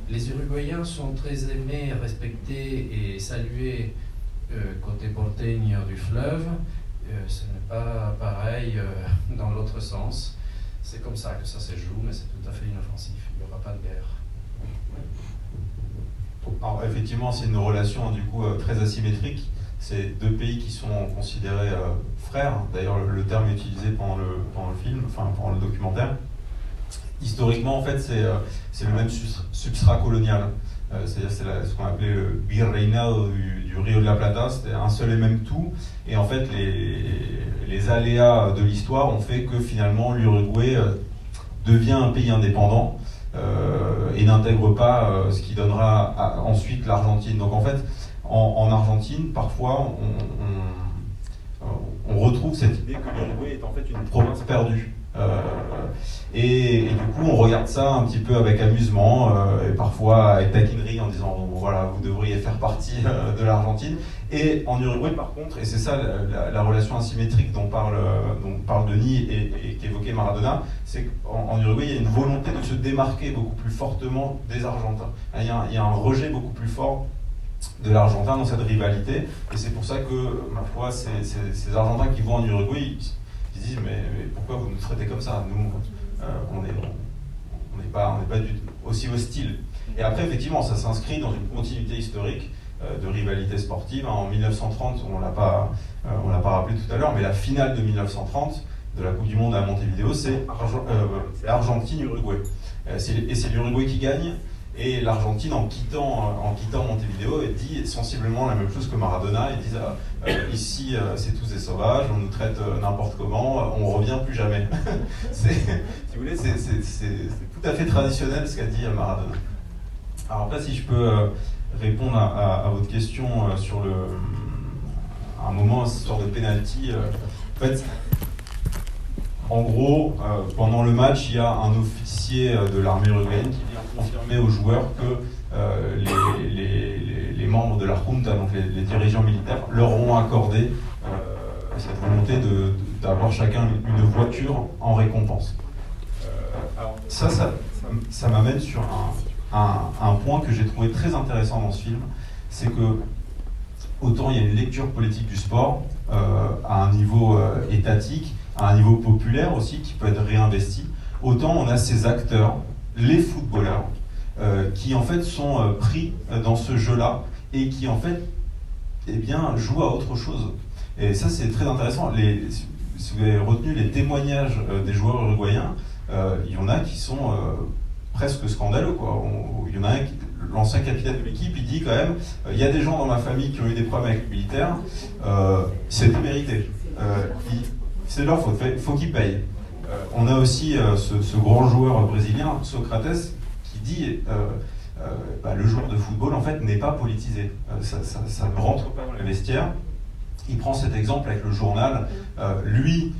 Les Uruguayens sont très aimés, respectés et salués côté porteño du fleuve. Ce n'est pas pareil dans l'autre sens. C'est comme ça que ça se joue, mais c'est tout à fait inoffensif. Il n'y aura pas de guerre. Alors effectivement, c'est une relation du coup très asymétrique. C'est deux pays qui sont considérés frères. D'ailleurs, le terme est utilisé pendant le film, enfin pendant le documentaire. Historiquement, en fait, c'est le même substrat colonial. C'est-à-dire c'est ce qu'on appelait le virreinado du Rio de la Plata. C'était un seul et même tout. Et en fait, les aléas de l'histoire ont fait que finalement l'Uruguay devient un pays indépendant et n'intègre pas ce qui donnera ensuite l'Argentine. Donc en fait, en Argentine, parfois, on retrouve cette idée que l'Uruguay est en fait une province perdue. Et du coup, on regarde ça un petit peu avec amusement et parfois avec taquinerie en disant bon, voilà, vous devriez faire partie de l'Argentine. Et en Uruguay, par contre, et c'est ça la relation asymétrique dont parle Denis et qu'évoquait Maradona, c'est qu'en Uruguay, il y a une volonté de se démarquer beaucoup plus fortement des Argentins. Il y a un rejet beaucoup plus fort de l'Argentin dans cette rivalité, et c'est pour ça que, ma foi, ces Argentins qui vont en Uruguay, ils disent mais pourquoi vous nous traitez comme ça? Nous, on n'est pas aussi hostile. Et après, effectivement, ça s'inscrit dans une continuité historique de rivalité sportive. En 1930, on l'a pas rappelé tout à l'heure, mais la finale de 1930 de la Coupe du Monde à Montevideo, c'est Argentine-Uruguay. Et c'est l'Uruguay qui gagne. Et l'Argentine, en quittant Montevideo, dit sensiblement la même chose que Maradona. Ils disent ici, c'est tous des sauvages, on nous traite n'importe comment, on revient plus jamais. Si vous voulez, c'est tout à fait traditionnel ce qu'a dit Maradona. Alors après, si je peux répondre à votre question sur un moment, cette histoire de penalty. En fait, en gros, pendant le match, il y a un officier de l'armée uruguayenne qui vient confirmer aux joueurs que les membres de la Junta, donc les dirigeants militaires, leur ont accordé cette volonté d'avoir chacun une voiture en récompense. Alors ça m'amène sur un point que j'ai trouvé très intéressant dans ce film, c'est que autant il y a une lecture politique du sport à un niveau étatique, à un niveau populaire aussi, qui peut être réinvesti, autant on a ces acteurs, les footballeurs, qui en fait sont pris dans ce jeu-là et qui en fait jouent à autre chose. Et ça c'est très intéressant. Si vous avez retenu les témoignages des joueurs uruguayens, il y en a qui sont presque scandaleux, quoi. Il y en a un, l'ancien capitaine de l'équipe, il dit quand même il y a des gens dans ma famille qui ont eu des problèmes avec les militaires, c'était mérité. C'est leur faute, il faut qu'ils payent. On a aussi ce grand joueur brésilien, Socrates, qui dit le joueur de football en fait n'est pas politisé. Ça ne rentre pas dans les vestiaires. Il prend cet exemple avec le journal. Lui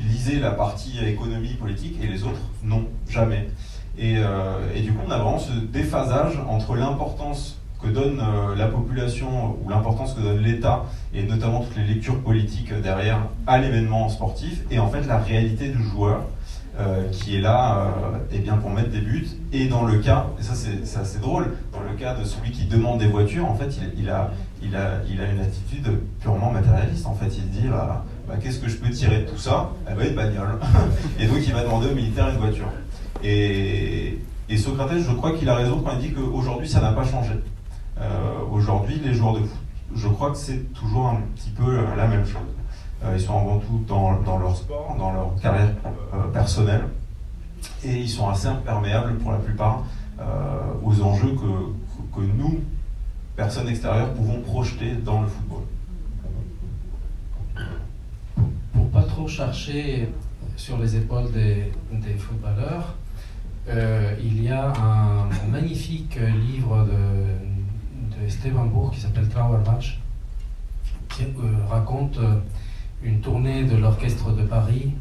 lisait la partie économie politique et les autres non, jamais. Et du coup on a vraiment ce déphasage entre l'importance que donne la population ou l'importance que donne l'État et notamment toutes les lectures politiques derrière à l'événement sportif et en fait la réalité du joueur qui est là pour mettre des buts. Et dans le cas, et ça c'est assez drôle, dans le cas de celui qui demande des voitures, en fait il a une attitude purement matérialiste. En fait il se dit qu'est-ce que je peux tirer de tout ça? Une bagnole. Et donc il va demander aux militaires une voiture. Et Socrates, je crois qu'il a raison quand il dit qu'aujourd'hui ça n'a pas changé. Aujourd'hui, les joueurs de foot, je crois que c'est toujours un petit peu la même chose. Ils sont avant tout dans leur sport, dans leur carrière personnelle, et ils sont assez imperméables pour la plupart aux enjeux que nous, personnes extérieures, pouvons projeter dans le football. Pour pas trop chercher sur les épaules des footballeurs, il y a un magnifique livre de Esteban Bourg qui s'appelle Trauermarsch, qui raconte une tournée de l'orchestre de Paris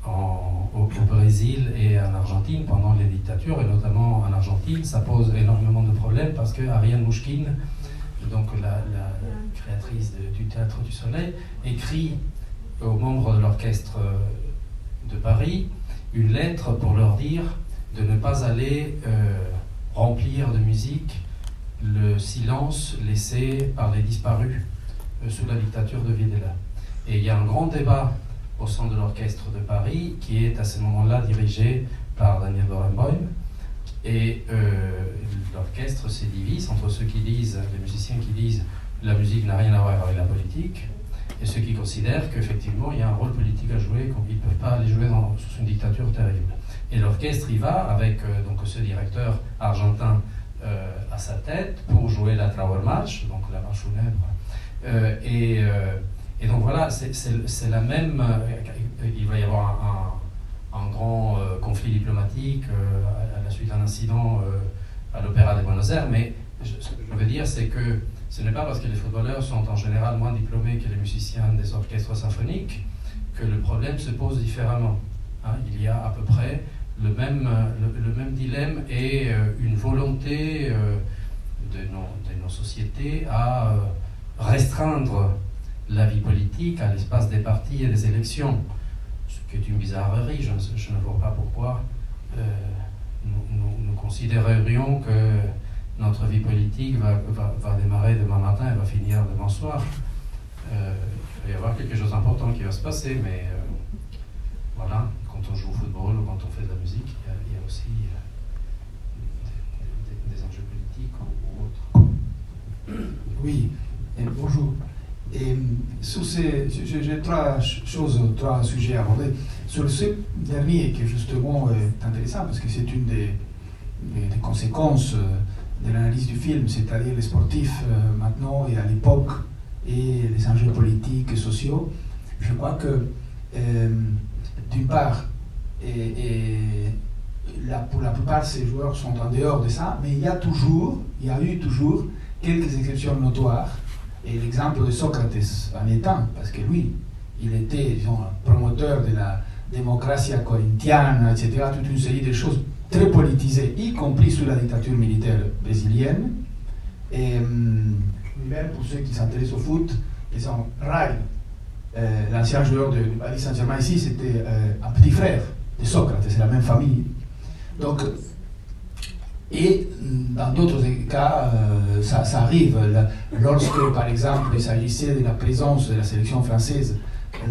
au Brésil et en Argentine pendant les dictatures, et notamment en Argentine. Ça pose énormément de problèmes parce que Ariane Mouchkine, donc la créatrice du Théâtre du Soleil, écrit aux membres de l'orchestre de Paris une lettre pour leur dire de ne pas aller remplir de musique le silence laissé par les disparus sous la dictature de Videla. Et il y a un grand débat au sein de l'orchestre de Paris qui est à ce moment-là dirigé par Daniel Barenboim, et l'orchestre se divise entre ceux qui disent, les musiciens qui disent la musique n'a rien à voir avec la politique, et ceux qui considèrent qu'effectivement il y a un rôle politique à jouer, qu'ils ne peuvent pas aller jouer sous une dictature terrible. Et l'orchestre y va avec donc ce directeur argentin à sa tête pour jouer la Trauermarsch, donc la marche funèbre. Et donc voilà, c'est la même. Il va y avoir un grand conflit diplomatique à la suite d'un incident à l'Opéra de Buenos Aires, mais ce que je veux dire, c'est que ce n'est pas parce que les footballeurs sont en général moins diplômés que les musiciens des orchestres symphoniques que le problème se pose différemment. Hein, il y a à peu près le même dilemme et une volonté de nos sociétés à restreindre la vie politique à l'espace des partis et des élections, ce qui est une bizarrerie. Je ne vois pas pourquoi nous considérerions que notre vie politique va démarrer demain matin et va finir demain soir. Il va y avoir quelque chose d'important qui va se passer, mais voilà, quand on joue au football ou quand on fait de la musique, il y a aussi des enjeux politiques ou autres. Oui, bonjour. Et sur j'ai trois sujets à aborder. Sur ce dernier, qui justement est intéressant, parce que c'est une des conséquences de l'analyse du film, c'est-à-dire les sportifs maintenant et à l'époque, et les enjeux politiques et sociaux. Je crois que, d'une part, pour la plupart, ces joueurs sont en dehors de ça, mais il y a eu toujours quelques exceptions notoires. Et l'exemple de Socrate en est un, parce que lui, il était, disons, promoteur de la démocratie corinthienne, etc., toute une série de choses très politisées, y compris sous la dictature militaire brésilienne. Et même pour ceux qui s'intéressent au foot, disons, Rai, l'ancien joueur de Paris Saint-Germain ici, c'était un petit frère de Socrate, c'est la même famille. Donc, et dans d'autres cas, ça arrive. Lorsque, par exemple, il s'agissait de la présence de la sélection française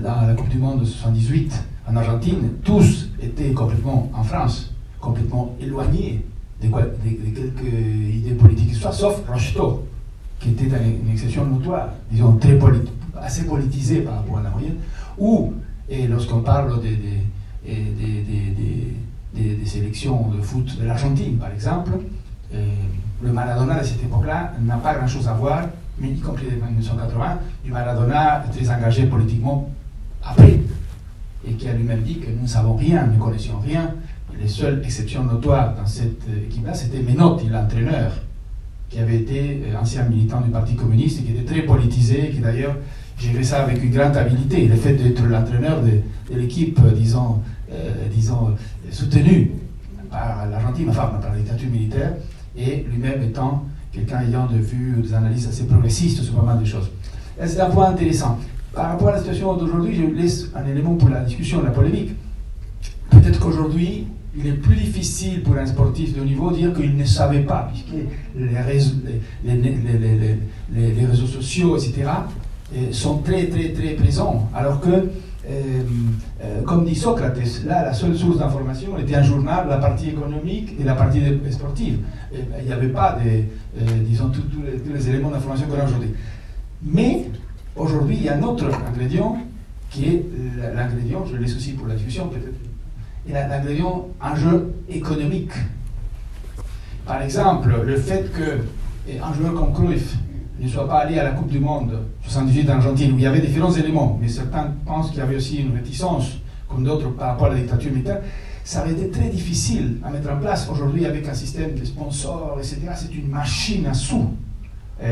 dans la Coupe du Monde de 1978 en Argentine, tous étaient complètement en France, complètement éloignés de quelques idées politiques, sauf Rocheteau, qui était une exception notoire, disons assez politisée par rapport à la moyenne, ou, et lorsqu'on parle des sélections de foot de l'Argentine, par exemple, le Maradona de cette époque-là n'a pas grand-chose à voir, mais y compris en 1980, du Maradona très engagé politiquement après, et qui a lui-même dit que nous ne savons rien, nous ne connaissions rien. Les seules exceptions notoires dans cette équipe-là, c'était Menotti, l'entraîneur, qui avait été ancien militant du Parti communiste et qui était très politisé, qui d'ailleurs gérait ça avec une grande habileté. Le fait d'être l'entraîneur de l'équipe, disons, soutenu par l'Argentine, enfin par la dictature militaire, et lui-même étant quelqu'un ayant vu des analyses assez progressistes sur pas mal de choses. C'est un point intéressant. Par rapport à la situation d'aujourd'hui, je laisse un élément pour la discussion, la polémique. Peut-être qu'aujourd'hui, il est plus difficile pour un sportif de haut niveau de dire qu'il ne savait pas, puisque les réseaux sociaux, etc., sont très, très, très présents, alors que comme dit Socrate, là, la seule source d'information était un journal, la partie économique et la partie sportive. Il n'y avait pas, disons, tous les éléments d'information qu'on a aujourd'hui. Mais aujourd'hui, il y a un autre ingrédient qui est l'ingrédient, je le laisse aussi pour la discussion peut-être, et l'ingrédient enjeu économique. Par exemple, le fait qu'un joueur comme Cruyff ne soit pas allé à la Coupe du Monde 78 en Argentine, où il y avait différents éléments, mais certains pensent qu'il y avait aussi une réticence, comme d'autres par rapport à la dictature militaire, ça aurait été très difficile à mettre en place. Aujourd'hui, avec un système de sponsors, etc., c'est une machine à sous,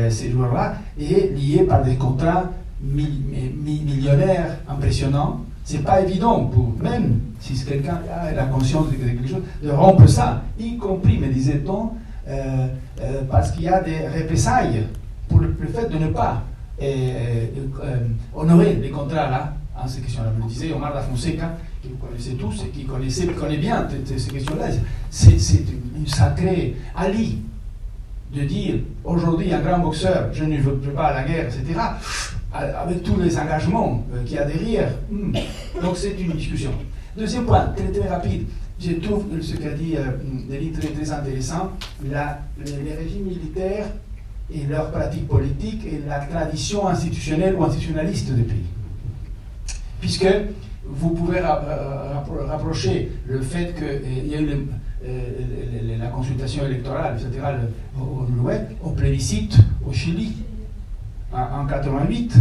ces joueurs-là, et liés par des contrats millionnaires impressionnants. C'est pas évident, même si quelqu'un a la conscience de quelque chose, de rompre ça, y compris, me disait-on, parce qu'il y a des représailles pour le fait de ne pas honorer les contrats là, en ces questions-là. Me le disait Omar da Fonseca, que vous connaissez tous et qui connaît bien ces questions-là. C'est une sacrée allie de dire aujourd'hui un grand boxeur, je ne veux pas à la guerre, etc., avec tous les engagements qu'il y a derrière. Donc c'est une discussion. Deuxième point, très très rapide. Je trouve ce qu'a dit Denis très très intéressant. Les régimes militaires et leurs pratiques politiques et la tradition institutionnelle ou institutionnaliste des pays. Puisque vous pouvez rapprocher le fait qu'il y a eu la consultation électorale, etc., au plébiscite au Chili en 88,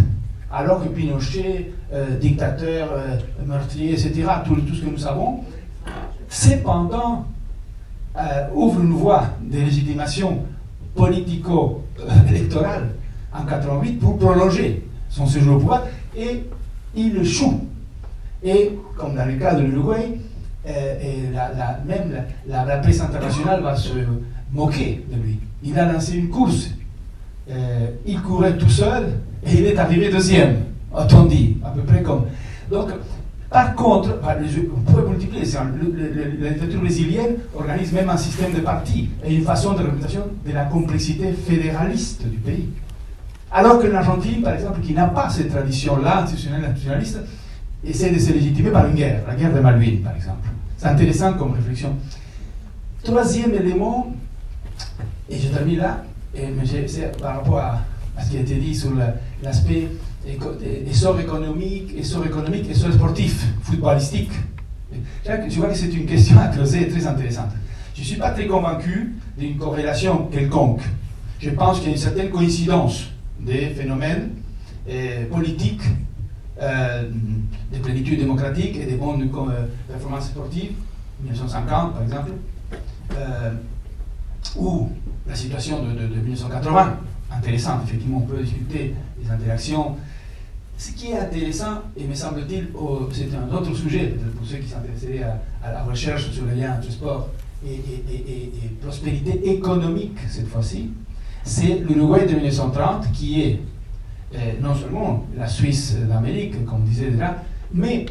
alors que Pinochet, dictateur, meurtrier, etc., tout ce que nous savons, cependant ouvre une voie de légitimation politico-électorale en 88 pour prolonger son séjour au pouvoir, et il échoue. Et comme dans le cas de l'Uruguay, même la presse internationale va se moquer de lui. Il a lancé une course. Il courait tout seul et il est arrivé deuxième, a-t-on dit, à peu près comme. Donc, par contre, on pourrait multiplier. La littérature brésilienne organise même un système de partis et une façon de représentation de la complexité fédéraliste du pays. Alors que l'Argentine, par exemple, qui n'a pas cette tradition-là, institutionnelle, nationaliste, essaie de se légitimer par une guerre, la guerre de Malvines, par exemple. C'est intéressant comme réflexion. Troisième élément, et je termine là, c'est par rapport à ce qui a été dit sur l'aspect essor économique, essor sportif, footballistique. Je vois que c'est une question à creuser très intéressante. Je ne suis pas très convaincu d'une corrélation quelconque. Je pense qu'il y a une certaine coïncidence des phénomènes politiques, de plénitude démocratique et des bonnes performances sportives, 1950 par exemple, ou la situation de 1980, intéressante, effectivement, on peut discuter des interactions. Ce qui est intéressant, et me semble-t-il, c'est un autre sujet, peut-être pour ceux qui s'intéresseraient à la recherche sur le lien entre sport et prospérité économique, cette fois-ci, c'est l'Uruguay de 1930 qui est non seulement la Suisse d'Amérique, comme on disait déjà, mais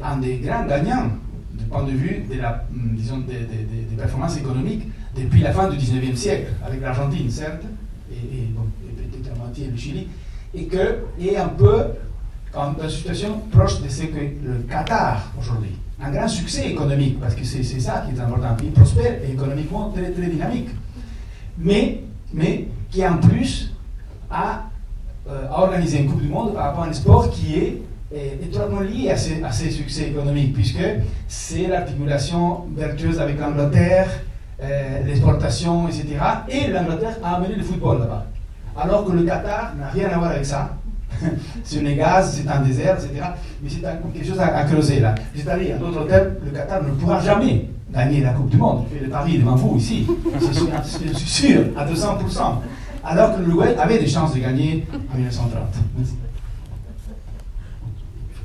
un des grands gagnants du point de vue de des performances économiques depuis la fin du 19e siècle, avec l'Argentine, certes, et peut-être la moitié du Chili, et un peu dans une situation proche de ce que le Qatar aujourd'hui. Un grand succès économique, parce que c'est ça qui est important. Il prospère et économiquement très, très dynamique. Mais qui en plus a organisé une Coupe du Monde par rapport à un sport qui est étroitement lié à ces succès économiques, puisque c'est l'articulation vertueuse avec l'Angleterre, l'exportation, etc. Et l'Angleterre a amené le football là-bas. Alors que le Qatar n'a rien à voir avec ça. Ce n'est gaz, c'est un désert, etc. Mais c'est quelque chose à creuser là. C'est-à-dire, en d'autres termes, le Qatar ne pourra jamais gagner la Coupe du Monde. Je fais le pari devant vous ici. Je suis sûr, à 200%. Alors que l'Uruguay avait des chances de gagner en 1930. Merci.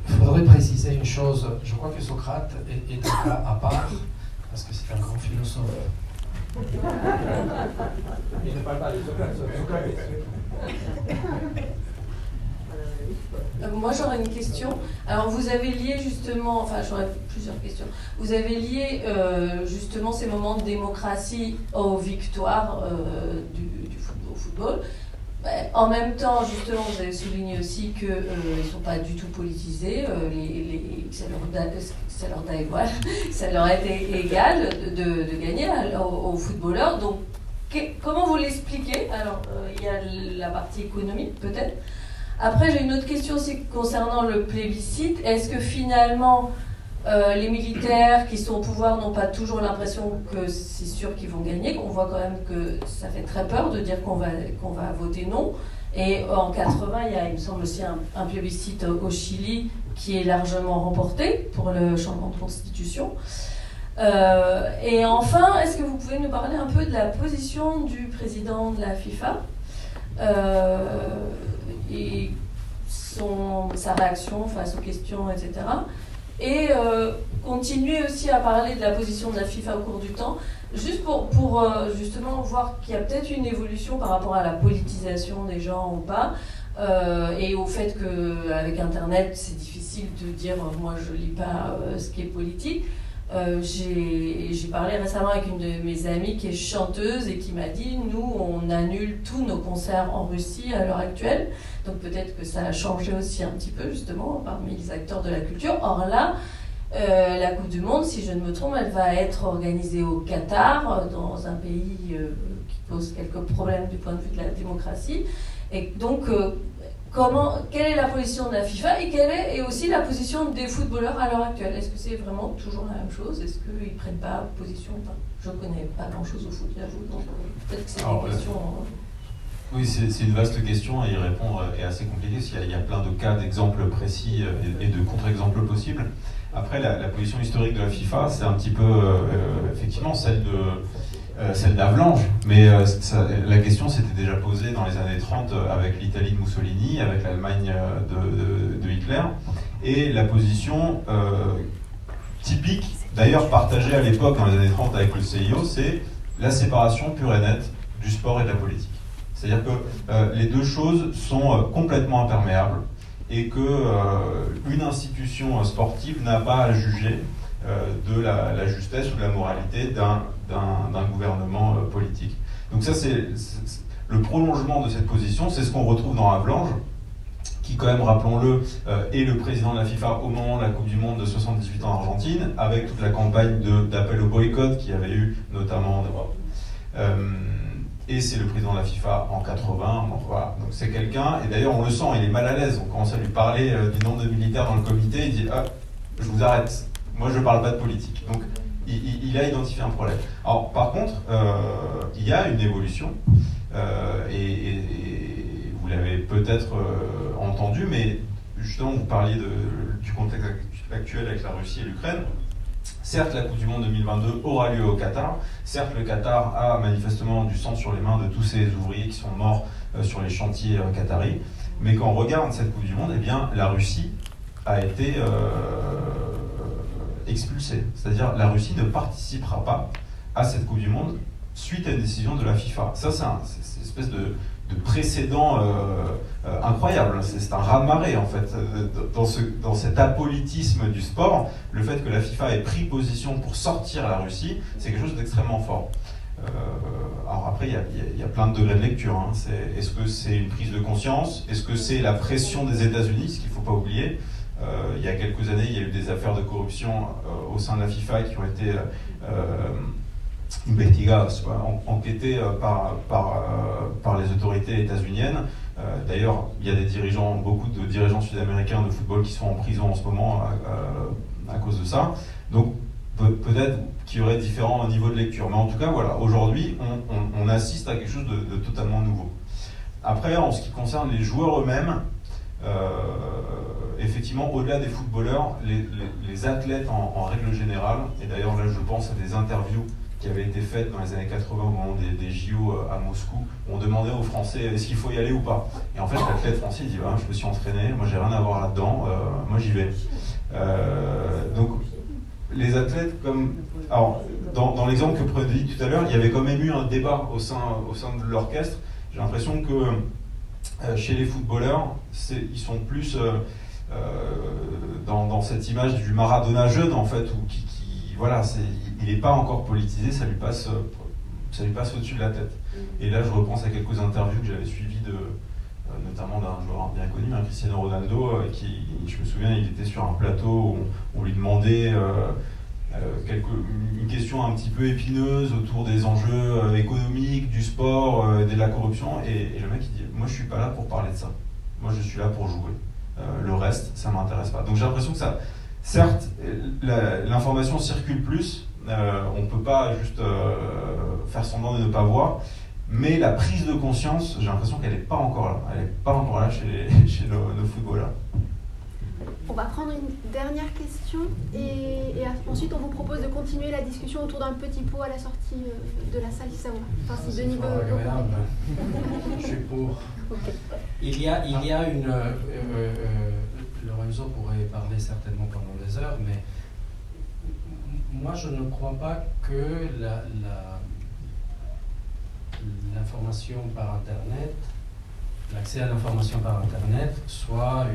Il faudrait préciser une chose. Je crois que Socrate est un cas à part, parce que c'est un grand philosophe. Il ne parle pas de Socrate. Moi j'aurais une question. Alors vous avez lié justement, enfin j'aurais plusieurs questions. Vous avez lié justement ces moments de démocratie aux victoires au football. En même temps, justement, vous avez souligné aussi qu'ils ne sont pas du tout politisés, ça leur est égal de gagner aux footballeurs. Donc comment vous l'expliquez? Alors il y a la partie économique peut-être. Après, j'ai une autre question aussi concernant le plébiscite. Est-ce que finalement, les militaires qui sont au pouvoir n'ont pas toujours l'impression que c'est sûr qu'ils vont gagner? On voit quand même que ça fait très peur de dire qu'on va voter non. Et en 80, il y a, il me semble aussi, un plébiscite au Chili qui est largement remporté pour le changement de constitution. Et enfin, est-ce que vous pouvez nous parler un peu de la position du président de la FIFA et sa réaction face aux questions, etc. Et continuer aussi à parler de la position de la FIFA au cours du temps, juste pour justement voir qu'il y a peut-être une évolution par rapport à la politisation des gens ou pas, et au fait qu'avec Internet, c'est difficile de dire « moi je lis pas ce qui est politique ». J'ai parlé récemment avec une de mes amies qui est chanteuse et qui m'a dit « nous, on annule tous nos concerts en Russie à l'heure actuelle ». Donc peut-être que ça a changé aussi un petit peu justement parmi les acteurs de la culture. Or là, la Coupe du Monde, si je ne me trompe, elle va être organisée au Qatar, dans un pays qui pose quelques problèmes du point de vue de la démocratie. Et donc, quelle est la position de la FIFA et quelle est aussi la position des footballeurs à l'heure actuelle? Est-ce que c'est vraiment toujours la même chose? Est-ce qu'ils ne prennent pas position? Je ne connais pas grand-chose au foot, j'avoue, donc peut-être que c'est une question... Oui, c'est une vaste question et y répondre est assez compliqué parce qu'il y a plein de cas d'exemples précis et de contre-exemples possibles. Après, la position historique de la FIFA, c'est un petit peu effectivement celle d'Avalanche, mais la question s'était déjà posée dans les années 30 avec l'Italie de Mussolini, avec l'Allemagne de Hitler, et la position typique, d'ailleurs partagée à l'époque dans les années 30 avec le CIO, c'est la séparation pure et nette du sport et de la politique. C'est-à-dire que les deux choses sont complètement imperméables et qu'une institution sportive n'a pas à juger de la justesse ou de la moralité d'un gouvernement politique. Donc ça, c'est le prolongement de cette position, c'est ce qu'on retrouve dans Havelange, qui quand même, rappelons-le, est le président de la FIFA au moment de la Coupe du Monde de 78 ans en Argentine, avec toute la campagne d'appel au boycott qu'il y avait eu, notamment en Europe. Et c'est le président de la FIFA en 80, donc voilà. Donc c'est quelqu'un, et d'ailleurs on le sent, il est mal à l'aise, on commence à lui parler du nombre de militaires dans le comité, il dit « Ah, je vous arrête, moi je ne parle pas de politique ». Donc il a identifié un problème. Alors par contre, il y a une évolution, et vous l'avez peut-être entendu, mais justement vous parliez du contexte actuel avec la Russie et l'Ukraine. Certes, la Coupe du Monde 2022 aura lieu au Qatar. Certes, le Qatar a manifestement du sang sur les mains de tous ces ouvriers qui sont morts sur les chantiers qataris. Mais quand on regarde cette Coupe du Monde, eh bien, la Russie a été expulsée. C'est-à-dire la Russie ne participera pas à cette Coupe du Monde suite à une décision de la FIFA. Ça, c'est une espèce de précédent incroyable. C'est un raz-de-marée, en fait. Dans cet apolitisme du sport, le fait que la FIFA ait pris position pour sortir la Russie, c'est quelque chose d'extrêmement fort. Alors après, il y a plein de degrés de lecture. Hein. Est-ce que c'est une prise de conscience? Est-ce que c'est la pression des États-Unis, ce qu'il ne faut pas oublier? Il y a quelques années, il y a eu des affaires de corruption au sein de la FIFA qui ont été enquêtées par les autorités états-uniennes. D'ailleurs, il y a beaucoup de dirigeants sud-américains de football qui sont en prison en ce moment à cause de ça. Donc peut-être qu'il y aurait différents niveaux de lecture. Mais en tout cas, voilà, aujourd'hui, on assiste à quelque chose de totalement nouveau. Après, en ce qui concerne les joueurs eux-mêmes, effectivement, au-delà des footballeurs, les athlètes en règle générale, et d'ailleurs là je pense à des interviews qui avaient été faites dans les années 80 au moment des JO à Moscou, où on demandait aux Français est-ce qu'il faut y aller ou pas. Et en fait l'athlète français dit je me suis entraîné, moi j'ai rien à voir là-dedans, moi j'y vais. Donc les athlètes, alors dans l'exemple que prenait tout à l'heure, il y avait quand même eu un débat au sein de l'orchestre. J'ai l'impression que chez les footballeurs, ils sont plus dans cette image du Maradona jeune, en fait, où voilà, il n'est pas encore politisé, ça lui passe au-dessus de la tête. Et là, je repense à quelques interviews que j'avais suivies notamment d'un joueur bien connu, Cristiano Ronaldo, je me souviens, il était sur un plateau où on lui demandait une question un petit peu épineuse autour des enjeux économiques, du sport, de la corruption, et le mec il dit moi je suis pas là pour parler de ça, moi je suis là pour jouer, le reste ça m'intéresse pas. Donc j'ai l'impression que ça, certes l'information circule plus, on peut pas juste faire semblant de ne pas voir, mais la prise de conscience, j'ai l'impression qu'elle n'est pas encore là, chez nos footballeurs. On va prendre une dernière question et ensuite on vous propose de continuer la discussion autour d'un petit pot à la sortie de la salle si ça vous va. Enfin, si Denis veut. Je suis pour. Okay. Il y a une. Lorenzo pourrait parler certainement pendant des heures, mais moi je ne crois pas que l'information par Internet, l'accès à l'information par Internet soit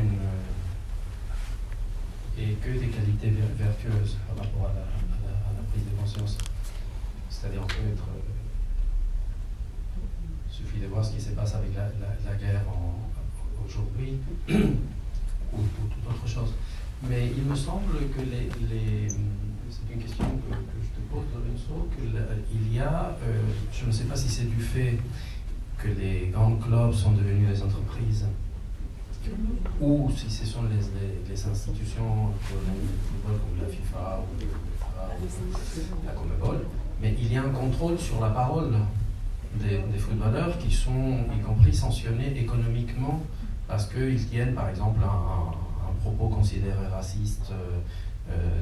et que des qualités vertueuses par rapport à la prise de conscience. C'est-à-dire il suffit de voir ce qui se passe avec la guerre aujourd'hui ou toute autre chose. Mais il me semble que c'est une question que je te pose, Lorenzo, qu'il y a, je ne sais pas si c'est du fait que les grands clubs sont devenus des entreprises, ou si ce sont les institutions du football comme la FIFA ou la Conmebol, mais il y a un contrôle sur la parole des footballeurs qui sont y compris sanctionnés économiquement parce qu'ils tiennent par exemple un propos considéré raciste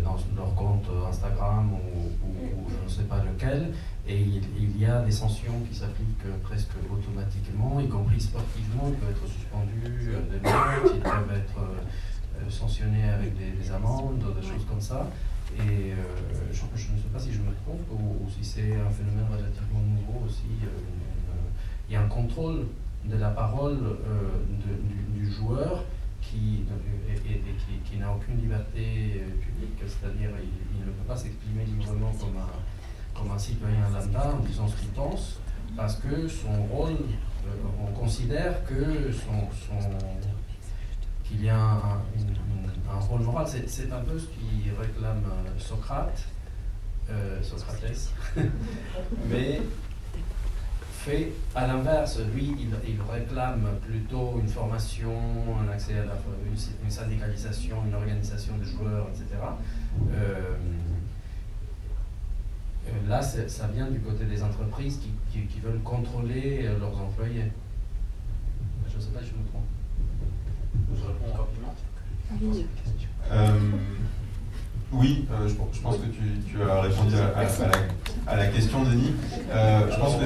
dans leur compte Instagram ou je ne sais pas lequel, et il y a des sanctions qui s'appliquent presque automatiquement, y compris sportivement. Ils peuvent être suspendus, des matchs, ils peuvent être sanctionnés avec des amendes, des choses comme ça. Et je ne sais pas si je me trompe ou si c'est un phénomène relativement nouveau aussi. Il y a un contrôle de la parole du joueur qui n'a aucune liberté publique, c'est-à-dire il ne peut pas s'exprimer librement comme un citoyen lambda en disant ce qu'il pense, parce que son rôle, on considère que qu'il y a un rôle moral. C'est un peu ce qui réclame Socrate, Socrates, mais fait à l'inverse. Lui, il réclame plutôt une formation, un accès à une syndicalisation, une organisation des joueurs, etc. Là, ça vient du côté des entreprises qui veulent contrôler leurs employés. Je ne sais pas si je me trompe. Je réponds rapidement. Oui, je pense que tu as répondu à la question, Denis. Je pense que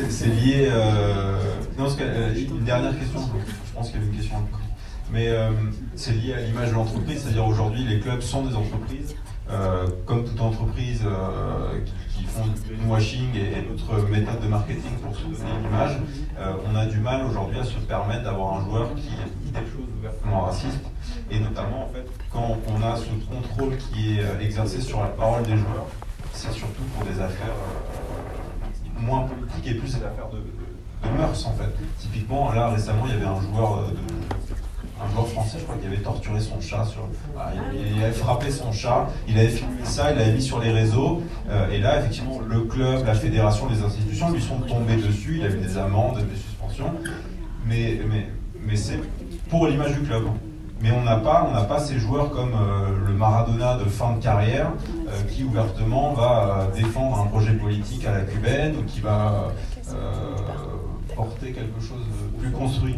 c'est lié... non, parce une dernière question, je pense qu'il y avait une question un peu. Mais c'est lié à l'image de l'entreprise, c'est-à-dire aujourd'hui les clubs sont des entreprises, comme toute entreprise qui font du washing et d'autres méthodes de marketing pour se donner une image. On a du mal aujourd'hui à se permettre d'avoir un joueur qui dit des choses ouvertement racistes, et notamment en fait quand on a ce contrôle qui est exercé sur la parole des joueurs, c'est surtout pour des affaires moins politiques et plus des affaires de mœurs en fait. Typiquement là récemment il y avait un joueur français, je crois, qui avait torturé son chat. Il avait frappé son chat, il avait filmé ça, il l'avait mis sur les réseaux. Et là, effectivement, le club, la fédération, les institutions lui sont tombés dessus. Il a eu des amendes, des suspensions. Mais c'est pour l'image du club. Mais on n'a pas ces joueurs comme le Maradona de fin de carrière qui ouvertement va défendre un projet politique à la cubaine ou qui va porter quelque chose de plus construit.